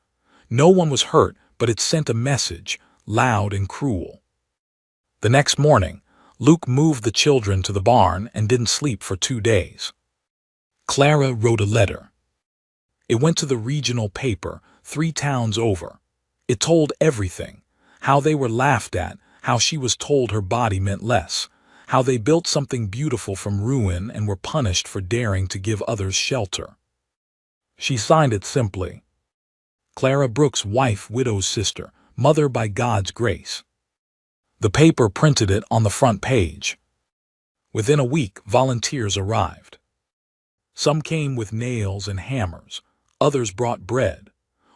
Speaker 1: No one was hurt, but it sent a message, loud and cruel. The next morning, Luke moved the children to the barn and didn't sleep for 2 days. Clara wrote a letter. It went to the regional paper, 3 towns over. It told everything: how they were laughed at, how she was told her body meant less, how they built something beautiful from ruin and were punished for daring to give others shelter. She signed it simply, "Clara Brooks, wife, widow's sister, mother by God's grace." The paper printed it on the front page. Within a week, volunteers arrived. Some came with nails and hammers. Others brought bread.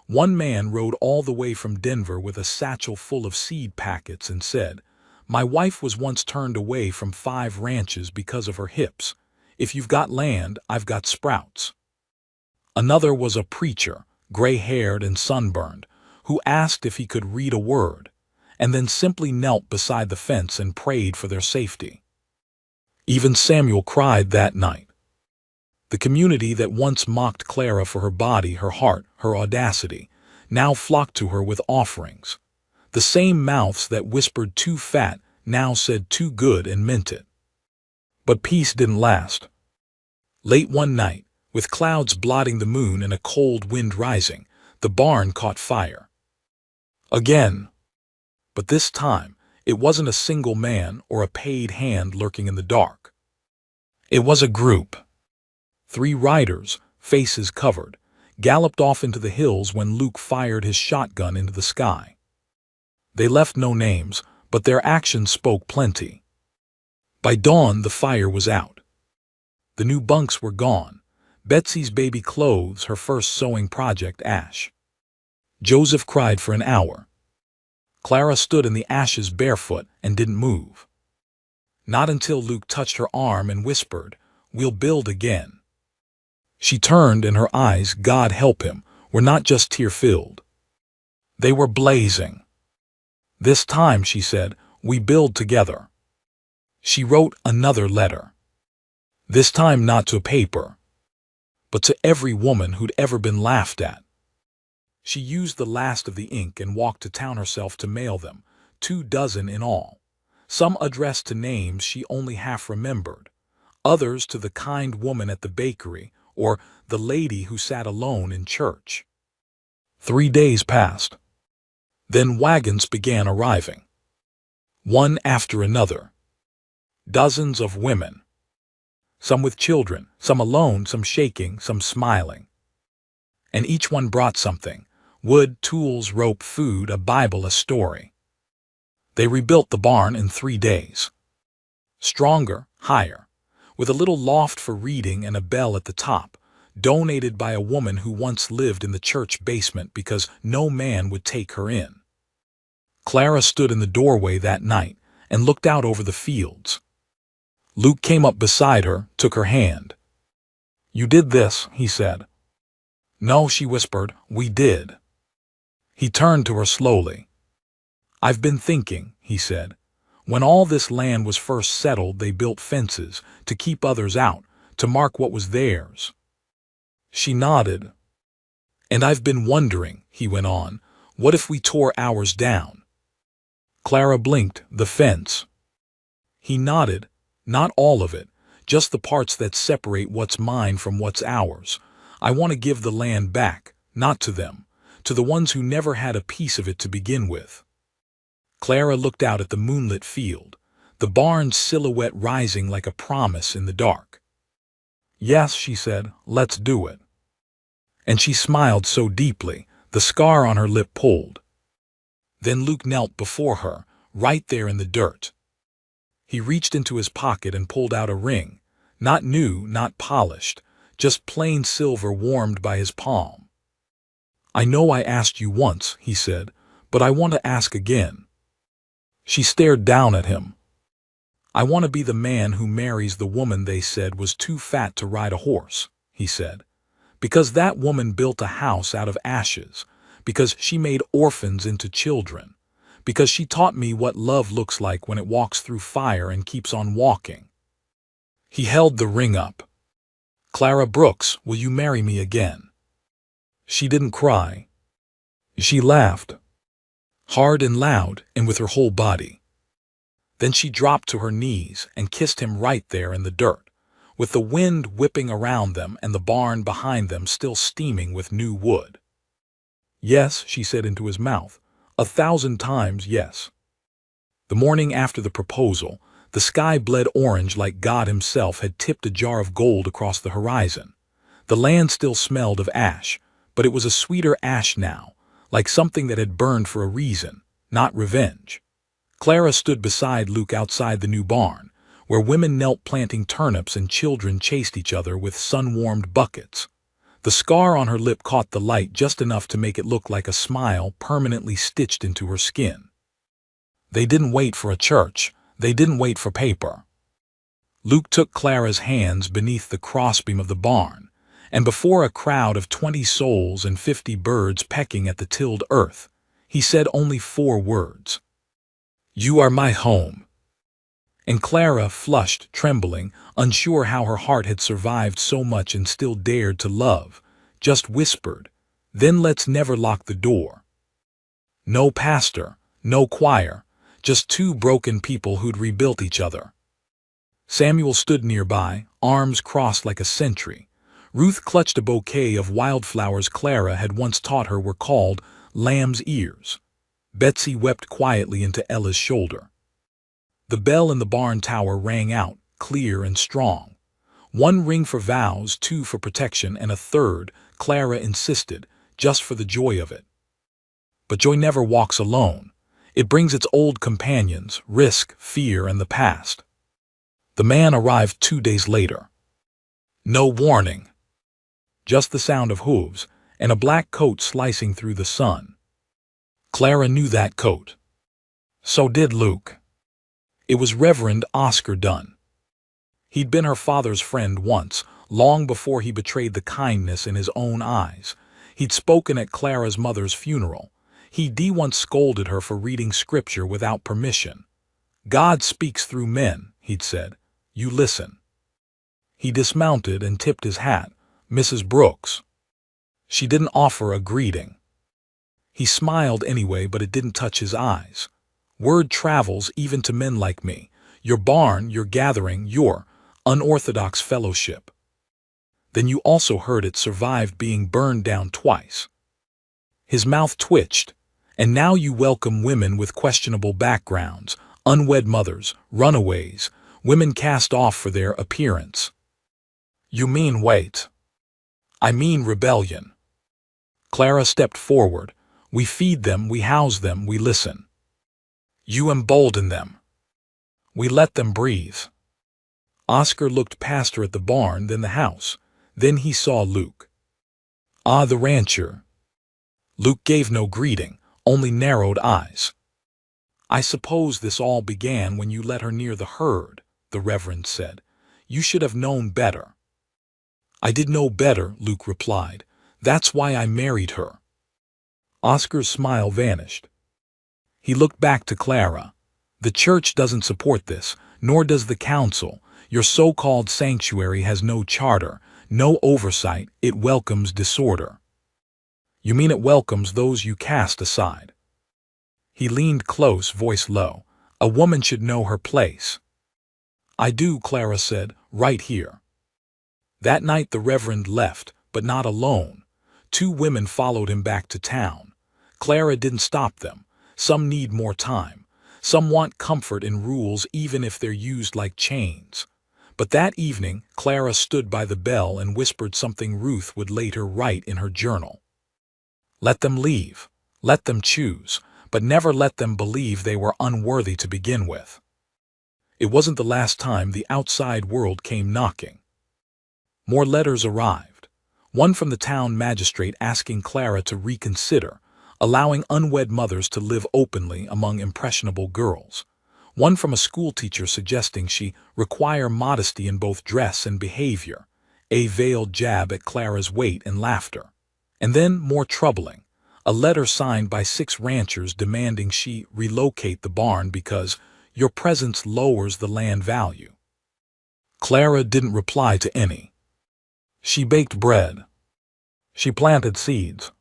Speaker 1: One man rode all the way from Denver with a satchel full of seed packets and said, "My wife was once turned away from 5 ranches because of her hips. If you've got land, I've got sprouts." Another was a preacher, gray-haired and sunburned, who asked if he could read a word, and then simply knelt beside the fence and prayed for their safety. Even Samuel cried that night. The community that once mocked Clara for her body, her heart, her audacity, now flocked to her with offerings. The same mouths that whispered "too fat" now said "too good" and meant it. But peace didn't last. Late one night, with clouds blotting the moon and a cold wind rising, the barn caught fire. Again. But this time, it wasn't a single man or a paid hand lurking in the dark. It was a group. 3 riders, faces covered, galloped off into the hills when Luke fired his shotgun into the sky. They left no names, but their actions spoke plenty. By dawn, the fire was out. The new bunks were gone. Betsy's baby clothes, her first sewing project, ash. Joseph cried for an hour. Clara stood in the ashes barefoot and didn't move. Not until Luke touched her arm and whispered, "We'll build again." She turned, and her eyes, God help him, were not just tear-filled. They were blazing. "This time," she said, "we build together." She wrote another letter. This time not to paper, but to every woman who'd ever been laughed at. She used the last of the ink and walked to town herself to mail them, 2 dozen in all. Some addressed to names she only half remembered. others to the kind woman at the bakery or the lady who sat alone in church. 3 days passed. Then wagons began arriving. One after another. Dozens of women. Some with children, some alone, some shaking, some smiling. And each one brought something: wood, tools, rope, food, a Bible, a story. They rebuilt the barn in 3 days. Stronger, higher, with a little loft for reading and a bell at the top, donated by a woman who once lived in the church basement because no man would take her in. Clara stood in the doorway that night and looked out over the fields. Luke came up beside her, took her hand. "You did this," he said. "No," she whispered, "we did." He turned to her slowly. "I've been thinking," he said. "When all this land was first settled, they built fences to keep others out, to mark what was theirs." She nodded. "And I've been wondering," he went on, "what if we tore ours down?" Clara blinked. "The fence." He nodded. "Not all of it, just the parts that separate what's mine from what's ours. I want to give the land back, not to them, to the ones who never had a piece of it to begin with." Clara looked out at the moonlit field, the barn's silhouette rising like a promise in the dark. "Yes," she said, "let's do it." And she smiled so deeply, the scar on her lip pulled. Then Luke knelt before her, right there in the dirt. He reached into his pocket and pulled out a ring, not new, not polished, just plain silver warmed by his palm. "I know I asked you once," he said, "but I want to ask again." She stared down at him. "I want to be the man who marries the woman they said was too fat to ride a horse," he said. "Because that woman built a house out of ashes, because she made orphans into children, because she taught me what love looks like when it walks through fire and keeps on walking." He held the ring up. "Clara Brooks, will you marry me again?" She didn't cry. She laughed. Hard and loud, and with her whole body. Then she dropped to her knees and kissed him right there in the dirt, with the wind whipping around them and the barn behind them still steaming with new wood. "Yes," she said into his mouth, "1,000 times yes." The morning after the proposal, the sky bled orange like God himself had tipped a jar of gold across the horizon. The land still smelled of ash, but it was a sweeter ash now, like something that had burned for a reason, not revenge. Clara stood beside Luke outside the new barn, where women knelt planting turnips and children chased each other with sun-warmed buckets. The scar on her lip caught the light just enough to make it look like a smile permanently stitched into her skin. They didn't wait for a church. They didn't wait for paper. Luke took Clara's hands beneath the crossbeam of the barn, and before a crowd of 20 souls and 50 birds pecking at the tilled earth, he said only 4 words. "You are my home." And Clara, flushed, trembling, unsure how her heart had survived so much and still dared to love, just whispered, "Then let's never lock the door." No pastor, no choir, just 2 broken people who'd rebuilt each other. Samuel stood nearby, arms crossed like a sentry. Ruth clutched a bouquet of wildflowers Clara had once taught her were called lamb's ears. Betsy wept quietly into Ella's shoulder. The bell in the barn tower rang out, clear and strong. 1 ring for vows, 2 for protection, and a 3rd, Clara insisted, just for the joy of it. But joy never walks alone. It brings its old companions, risk, fear, and the past. The man arrived 2 days later. No warning. Just the sound of hooves, and a black coat slicing through the sun. Clara knew that coat. So did Luke. It was Reverend Oscar Dunn. He'd been her father's friend once, long before he betrayed the kindness in his own eyes. He'd spoken at Clara's mother's funeral. He'd once scolded her for reading scripture without permission. "God speaks through men," he'd said. "You listen." He dismounted and tipped his hat. "Mrs. Brooks." She didn't offer a greeting. He smiled anyway, but it didn't touch his eyes. "Word travels even to men like me. Your barn, your gathering, your unorthodox fellowship. Then you also heard it survived being burned down twice. His mouth twitched. And now you welcome women with questionable backgrounds, unwed mothers, runaways, women cast off for their appearance. You mean wait. I mean rebellion. Clara stepped forward. We feed them, we house them, we listen. You embolden them. We let them breathe. Oscar looked past her at the barn, then the house. Then he saw Luke. Ah, the rancher. Luke gave no greeting, only narrowed eyes. I suppose this all began when you let her near the herd, the Reverend said. You should have known better. I did know better, Luke replied. That's why I married her. Oscar's smile vanished. He looked back to Clara. The church doesn't support this, nor does the council. Your so-called sanctuary has no charter, no oversight. It welcomes disorder. You mean it welcomes those you cast aside? He leaned close, voice low. A woman should know her place. I do, Clara said, right here. That night the Reverend left, but not alone. 2 women followed him back to town. Clara didn't stop them. Some need more time. Some want comfort in rules even if they're used like chains. But that evening, Clara stood by the bell and whispered something Ruth would later write in her journal. Let them leave. Let them choose. But never let them believe they were unworthy to begin with. It wasn't the last time the outside world came knocking. More letters arrived. One from the town magistrate asking Clara to reconsider, allowing unwed mothers to live openly among impressionable girls. One from a schoolteacher suggesting she require modesty in both dress and behavior, a veiled jab at Clara's weight and laughter. And then, more troubling, a letter signed by 6 ranchers demanding she relocate the barn because your presence lowers the land value. Clara didn't reply to any. She baked bread. She planted seeds.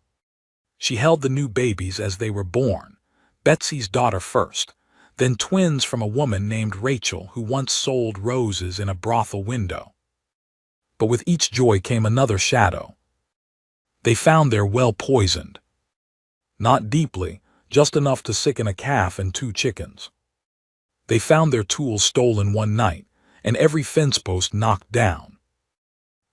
Speaker 1: She held the new babies as they were born, Betsy's daughter first, then twins from a woman named Rachel who once sold roses in a brothel window. But with each joy came another shadow. They found their well poisoned. Not deeply, just enough to sicken a calf and 2 chickens. They found their tools stolen one night, and every fence post knocked down.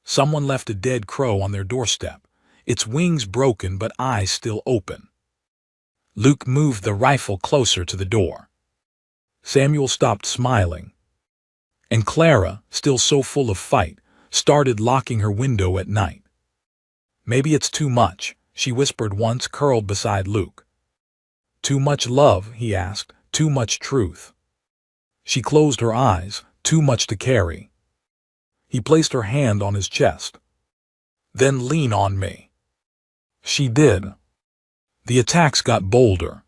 Speaker 1: Someone left a dead crow on their doorstep, its wings broken but eyes still open. Luke moved the rifle closer to the door. Samuel stopped smiling. And Clara, still so full of fight, started locking her window at night. Maybe it's too much, she whispered once, curled beside Luke. Too much love, he asked, too much truth. She closed her eyes, too much to carry. He placed her hand on his chest. Then lean on me. She did. The attacks got bolder.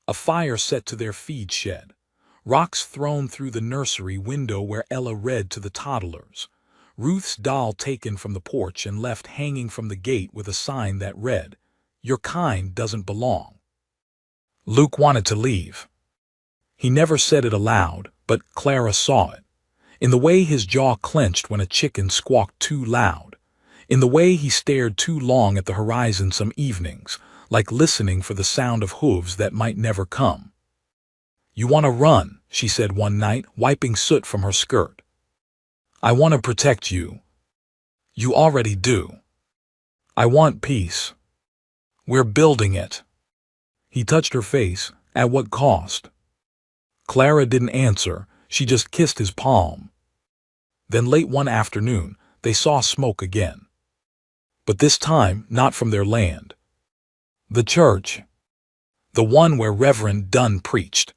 Speaker 1: A fire set to their feed shed. Rocks thrown through the nursery window where Ella read to the toddlers. Ruth's doll taken from the porch and left hanging from the gate with a sign that read, Your kind doesn't belong. Luke wanted to leave. He never said it aloud, but Clara saw it. In the way his jaw clenched when a chicken squawked too loud. In the way he stared too long at the horizon some evenings, like listening for the sound of hooves that might never come. You want to run, she said one night, wiping soot from her skirt. I want to protect you. You already do. I want peace. We're building it. He touched her face. At what cost? Clara didn't answer. She just kissed his palm. Then late one afternoon, they saw smoke again. But this time, not from their land. The church. The one where Reverend Dunn preached.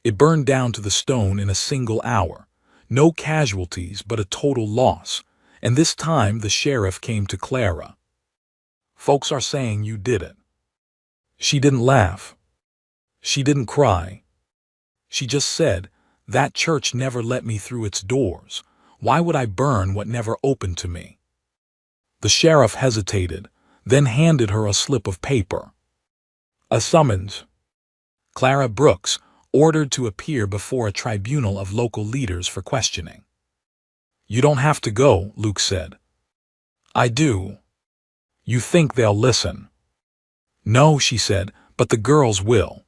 Speaker 1: It burned down to the stone in a single hour. No casualties, but a total loss. And this time the sheriff came to Clara. Folks are saying you did it. She didn't laugh. She didn't cry. She just said, that church never let me through its doors. Why would I burn what never opened to me? The sheriff hesitated, then handed her a slip of paper. A summons. Clara Brooks, ordered to appear before a tribunal of local leaders for questioning. You don't have to go, Luke said. I do. You think they'll listen? No, she said, but the girls will.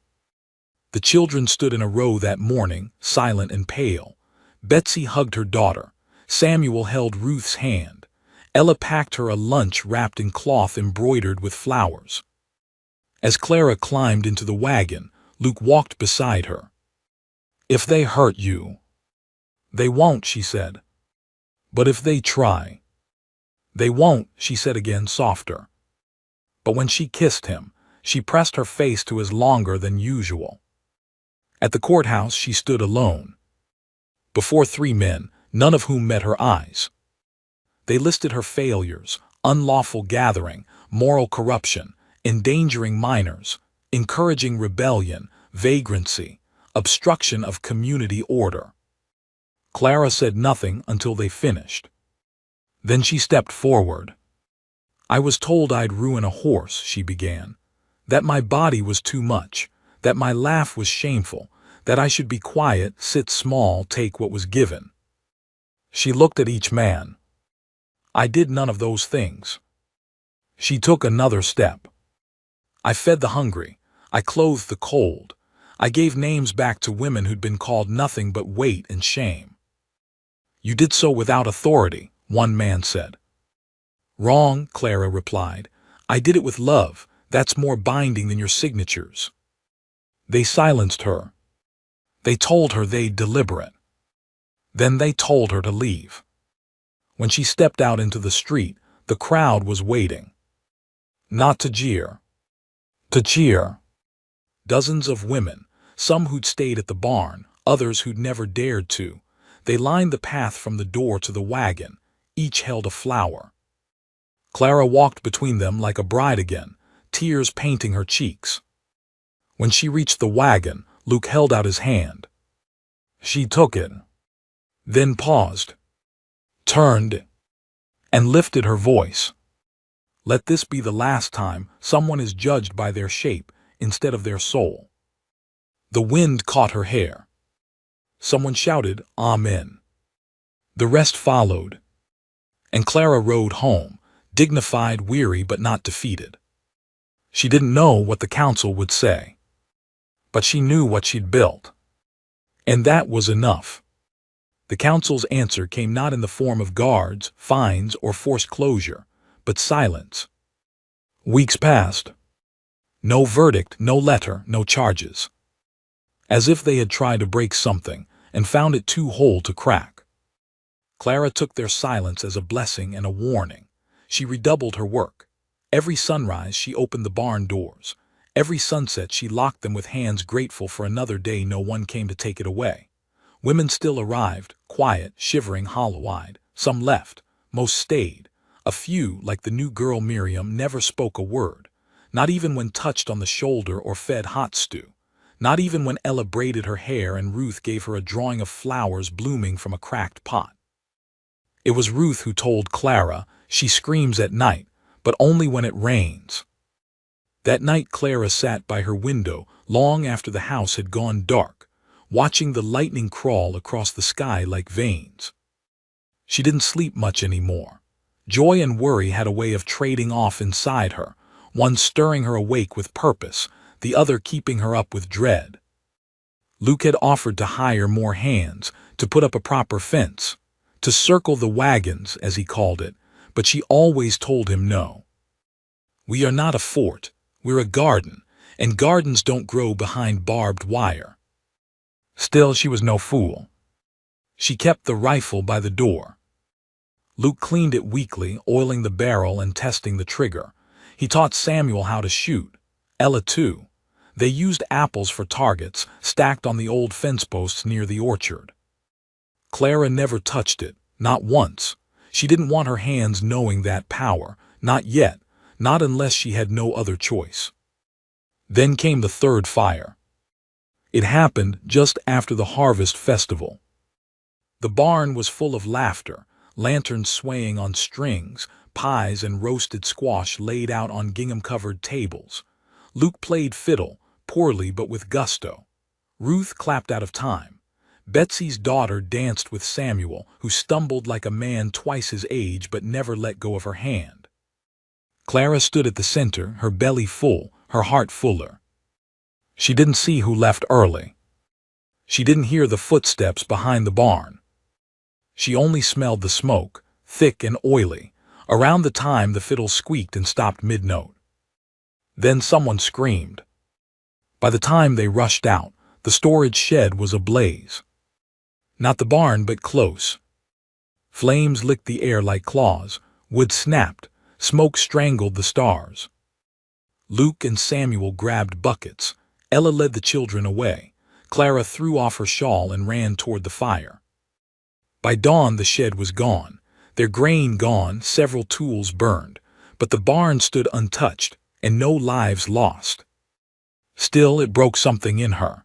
Speaker 1: The children stood in a row that morning, silent and pale. Betsy hugged her daughter. Samuel held Ruth's hand. Ella packed her a lunch wrapped in cloth embroidered with flowers. As Clara climbed into the wagon, Luke walked beside her. If they hurt you. They won't, she said. But if they try. They won't, she said again, softer. But when she kissed him, she pressed her face to his longer than usual. At the courthouse she stood alone. Before 3 men, none of whom met her eyes. They listed her failures: unlawful gathering, moral corruption, endangering minors, encouraging rebellion, vagrancy, obstruction of community order. Clara said nothing until they finished. Then she stepped forward. I was told I'd ruin a horse, she began. That my body was too much, that my laugh was shameful, that I should be quiet, sit small, take what was given. She looked at each man. I did none of those things. She took another step. I fed the hungry. I clothed the cold. I gave names back to women who'd been called nothing but weight and shame. You did so without authority, one man said. Wrong, Clara replied. I did it with love. That's more binding than your signatures. They silenced her. They told her they'd deliberate. Then they told her to leave. When she stepped out into the street, the crowd was waiting. Not to jeer. To cheer. Dozens of women, some who'd stayed at the barn, others who'd never dared to. They lined the path from the door to the wagon. Each held a flower. Clara walked between them like a bride again, tears painting her cheeks. When she reached the wagon, Luke held out his hand. She took it, then paused, turned, and lifted her voice. Let this be the last time someone is judged by their shape instead of their soul. The wind caught her hair. Someone shouted, Amen. The rest followed. And Clara rode home, dignified, weary, but not defeated. She didn't know what the council would say. But she knew what she'd built. And that was enough. The council's answer came not in the form of guards, fines, or forced closure, but silence. Weeks passed. No verdict, no letter, no charges. As if they had tried to break something and found it too whole to crack. Clara took their silence as a blessing and a warning. She redoubled her work. Every sunrise she opened the barn doors. Every sunset she locked them with hands grateful for another day no one came to take it away. Women still arrived, quiet, shivering, hollow-eyed. Some left, most stayed. A few, like the new girl Miriam, never spoke a word, not even when touched on the shoulder or fed hot stew, not even when Ella braided her hair and Ruth gave her a drawing of flowers blooming from a cracked pot. It was Ruth who told Clara, she screams at night, but only when it rains. That night Clara sat by her window long after the house had gone dark, watching the lightning crawl across the sky like veins. She didn't sleep much anymore. Joy and worry had a way of trading off inside her, one stirring her awake with purpose, the other keeping her up with dread. Luke had offered to hire more hands, to put up a proper fence, to circle the wagons, as he called it, but she always told him no. We are not a fort, we're a garden, and gardens don't grow behind barbed wire. Still, she was no fool. She kept the rifle by the door. Luke cleaned it weekly, oiling the barrel and testing the trigger. He taught Samuel how to shoot. Ella too. They used apples for targets, stacked on the old fence posts near the orchard. Clara never touched it, not once. She didn't want her hands knowing that power, not yet, not unless she had no other choice. Then came the third fire. It happened just after the harvest festival. The barn was full of laughter, lanterns swaying on strings, pies and roasted squash laid out on gingham-covered tables. Luke played fiddle, poorly but with gusto. Ruth clapped out of time. Betsy's daughter danced with Samuel, who stumbled like a man twice his age but never let go of her hand. Clara stood at the center, her belly full, her heart fuller. She didn't see who left early. She didn't hear the footsteps behind the barn. She only smelled the smoke, thick and oily, around the time the fiddle squeaked and stopped mid-note. Then someone screamed. By the time they rushed out, the storage shed was ablaze. Not the barn, but close. Flames licked the air like claws, wood snapped, smoke strangled the stars. Luke and Samuel grabbed buckets. Ella led the children away. Clara threw off her shawl and ran toward the fire. By dawn the shed was gone, their grain gone, several tools burned, but the barn stood untouched, and no lives lost. Still, it broke something in her.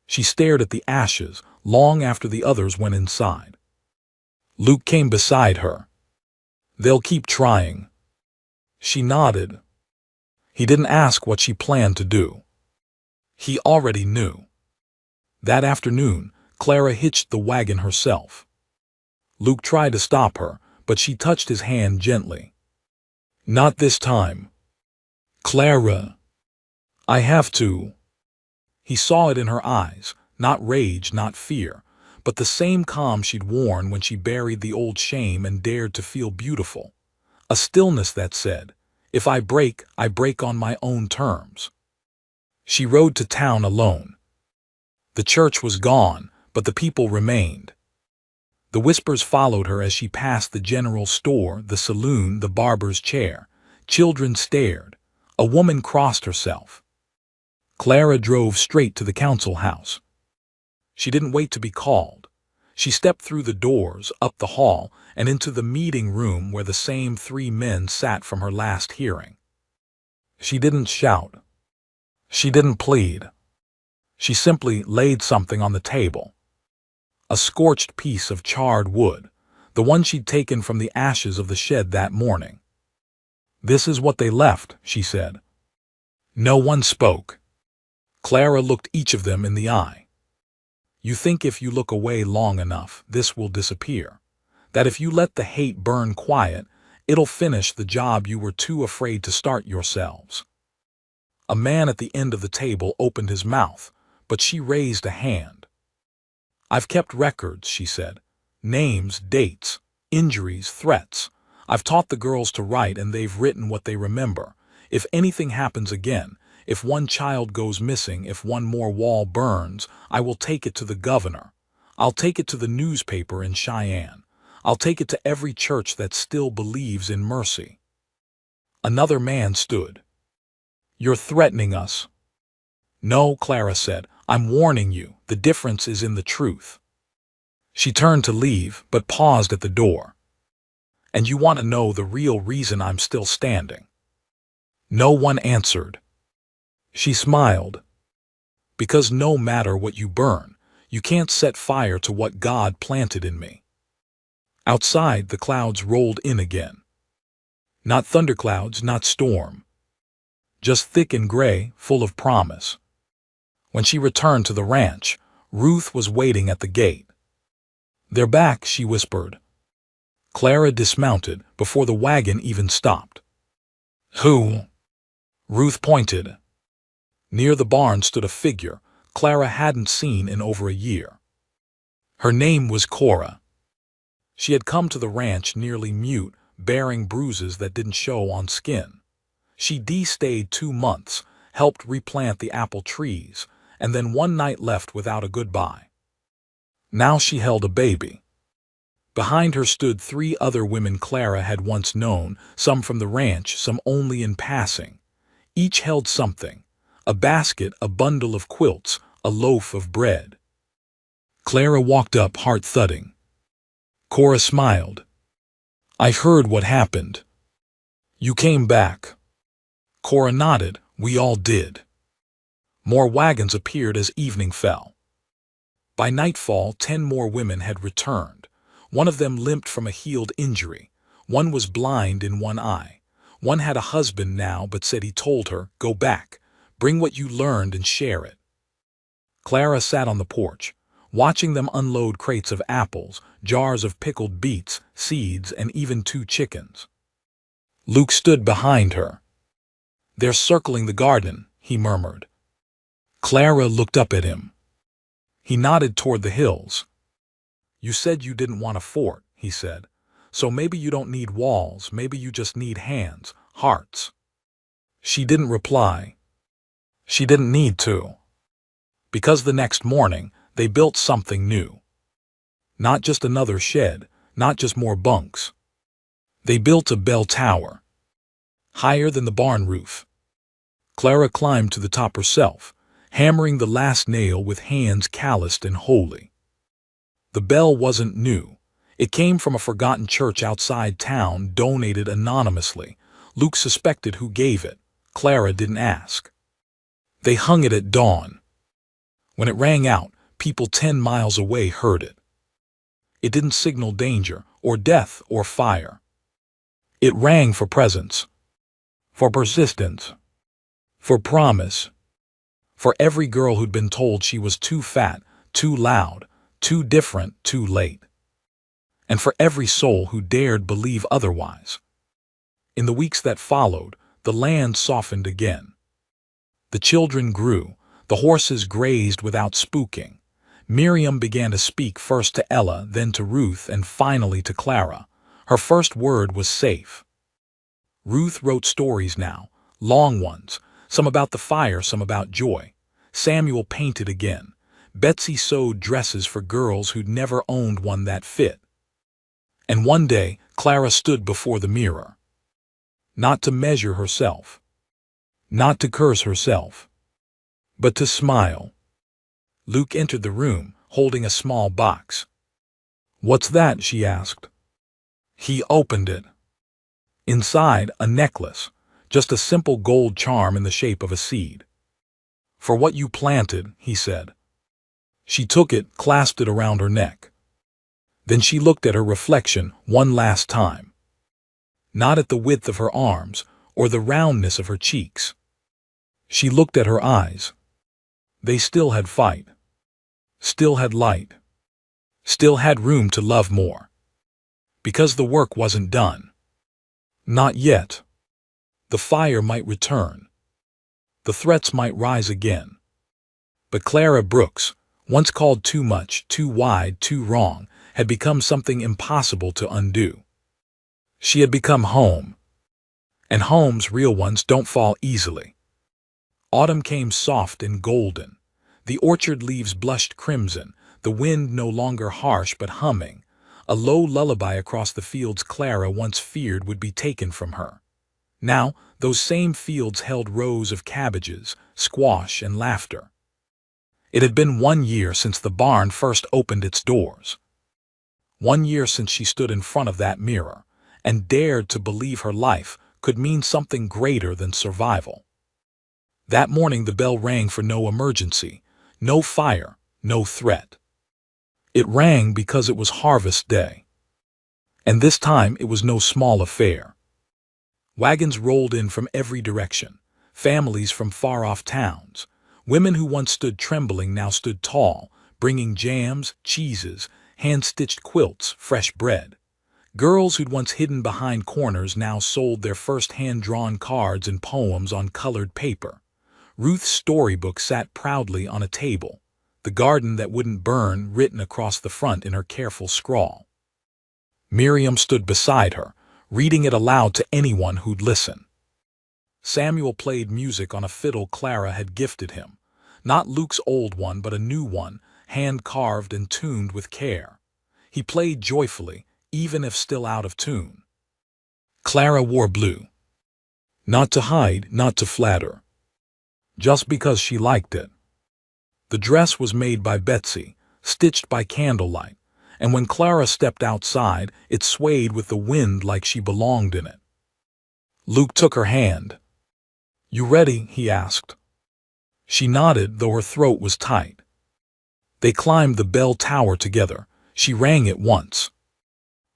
Speaker 1: She stared at the ashes long after the others went inside. Luke came beside her. "They'll keep trying." She nodded. He didn't ask what she planned to do. He already knew. That afternoon, Clara hitched the wagon herself. Luke tried to stop her, but she touched his hand gently. "Not this time." "Clara, I have to." He saw it in her eyes, not rage, not fear, but the same calm she'd worn when she buried the old shame and dared to feel beautiful. A stillness that said, "If I break on my own terms." She rode to town alone. The church was gone, but the people remained. The whispers followed her as she passed the general store, the saloon, the barber's chair. Children stared. A woman crossed herself. Clara drove straight to the council house. She didn't wait to be called. She stepped through the doors, up the hall, and into the meeting room where the same 3 men sat from her last hearing. She didn't shout. She didn't plead. She simply laid something on the table. A scorched piece of charred wood, the one she'd taken from the ashes of the shed that morning. "This is what they left," she said. No one spoke. Clara looked each of them in the eye. "You think if you look away long enough, this will disappear. That if you let the hate burn quiet, it'll finish the job you were too afraid to start yourselves." A man at the end of the table opened his mouth, but she raised a hand. "I've kept records," she said. "Names, dates, injuries, threats. I've taught the girls to write, and they've written what they remember. If anything happens again, if one child goes missing, if one more wall burns, I will take it to the governor. I'll take it to the newspaper in Cheyenne. I'll take it to every church that still believes in mercy." Another man stood. "You're threatening us." "No," Clara said. "I'm warning you. The difference is in the truth." She turned to leave, but paused at the door. "And you want to know the real reason I'm still standing?" No one answered. She smiled. "Because no matter what you burn, you can't set fire to what God planted in me." Outside, the clouds rolled in again. Not thunderclouds, not storm. Just thick and gray, full of promise. When she returned to the ranch, Ruth was waiting at the gate. "They're back," she whispered. Clara dismounted before the wagon even stopped. "Who?" Ruth pointed. Near the barn stood a figure Clara hadn't seen in over a year. Her name was Cora. She had come to the ranch nearly mute, bearing bruises that didn't show on skin. She'd stayed 2 months, helped replant the apple trees, and then one night left without a goodbye. Now she held a baby. Behind her stood 3 other women Clara had once known, some from the ranch, some only in passing. Each held something: a basket, a bundle of quilts, a loaf of bread. Clara walked up, heart thudding. Cora smiled. "I heard what happened. You came back." Cora nodded. "We all did." More wagons appeared as evening fell. By nightfall, 10 more women had returned. One of them limped from a healed injury. One was blind in one eye. One had a husband now, but said he told her, "Go back. Bring what you learned and share it." Clara sat on the porch. watching them unload crates of apples, jars of pickled beets, seeds, and even 2 chickens. Luke stood behind her. "They're circling the garden," he murmured. Clara looked up at him. He nodded toward the hills. "You said you didn't want a fort," he said. "So maybe you don't need walls, maybe you just need hands, hearts." She didn't reply. She didn't need to. Because the next morning, they built something new. Not just another shed, not just more bunks. They built a bell tower, higher than the barn roof. Clara climbed to the top herself, hammering the last nail with hands calloused and holy. The bell wasn't new. It came from a forgotten church outside town, donated anonymously. Luke suspected who gave it. Clara didn't ask. They hung it at dawn. When it rang out, people 10 miles away heard it. It didn't signal danger, or death, or fire. It rang for presence, for persistence, for promise, for every girl who'd been told she was too fat, too loud, too different, too late. And for every soul who dared believe otherwise. In the weeks that followed, the land softened again. The children grew, the horses grazed without spooking. Miriam began to speak first to Ella, then to Ruth, and finally to Clara. Her first word was safe. Ruth wrote stories now, long ones, some about the fire, some about joy. Samuel painted again. Betsy sewed dresses for girls who'd never owned one that fit. And one day, Clara stood before the mirror. Not to measure herself, not to curse herself, but to smile. Luke entered the room, holding a small box. "What's that?" she asked. He opened it. Inside, a necklace, just a simple gold charm in the shape of a seed. "For what you planted," he said. She took it, clasped it around her neck. Then she looked at her reflection one last time. Not at the width of her arms or the roundness of her cheeks. She looked at her eyes. They still had fight, still had light, still had room to love more. Because the work wasn't done. Not yet. The fire might return. The threats might rise again. But Clara Brooks, once called too much, too wide, too wrong, had become something impossible to undo. She had become home. And homes, real ones, don't fall easily. Autumn came soft and golden. The orchard leaves blushed crimson, the wind no longer harsh but humming, a low lullaby across the fields Clara once feared would be taken from her. Now, those same fields held rows of cabbages, squash, and laughter. It had been 1 year since the barn first opened its doors. 1 year since she stood in front of that mirror and dared to believe her life could mean something greater than survival. That morning the bell rang for no emergency, no fire, no threat. It rang because it was harvest day. And this time it was no small affair. Wagons rolled in from every direction, families from far-off towns. Women who once stood trembling now stood tall, bringing jams, cheeses, hand-stitched quilts, fresh bread. Girls who'd once hidden behind corners now sold their first hand-drawn cards and poems on colored paper. Ruth's storybook sat proudly on a table, the garden that wouldn't burn written across the front in her careful scrawl. Miriam stood beside her, reading it aloud to anyone who'd listen. Samuel played music on a fiddle Clara had gifted him, not Luke's old one but a new one, hand-carved and tuned with care. He played joyfully, even if still out of tune. Clara wore blue. Not to hide, not to flatter. Just because she liked it. The dress was made by Betsy, stitched by candlelight, and when Clara stepped outside, it swayed with the wind like she belonged in it. Luke took her hand. "You ready?" he asked. She nodded, though her throat was tight. They climbed the bell tower together. She rang it once.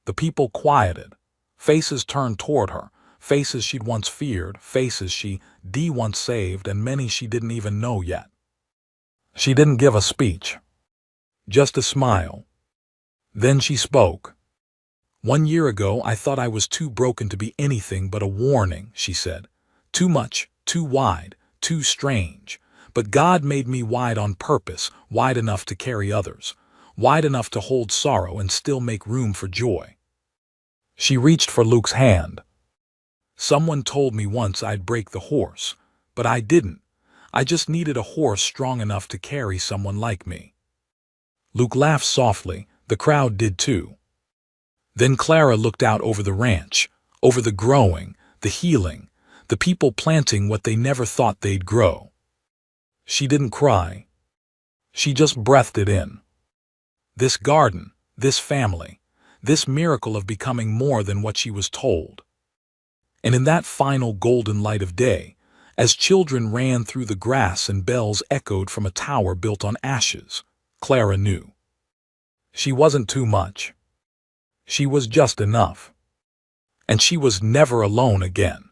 Speaker 1: The people quieted. Faces turned toward her, faces she'd once feared, faces she'd once saved, and many she didn't even know yet. She didn't give a speech. Just a smile. Then she spoke. 1 year ago, I thought I was too broken to be anything but a warning, she said. Too much, too wide, too strange. But God made me wide on purpose, wide enough to carry others, wide enough to hold sorrow and still make room for joy. She reached for Luke's hand. Someone told me once I'd break the horse, but I didn't. I just needed a horse strong enough to carry someone like me. Luke laughed softly. The crowd did too. Then Clara looked out over the ranch, over the growing, the healing, the people planting what they never thought they'd grow. She didn't cry. She just breathed it in. This garden, this family, this miracle of becoming more than what she was told. And in that final golden light of day, as children ran through the grass and bells echoed from a tower built on ashes, Clara knew. She wasn't too much. She was just enough. And she was never alone again.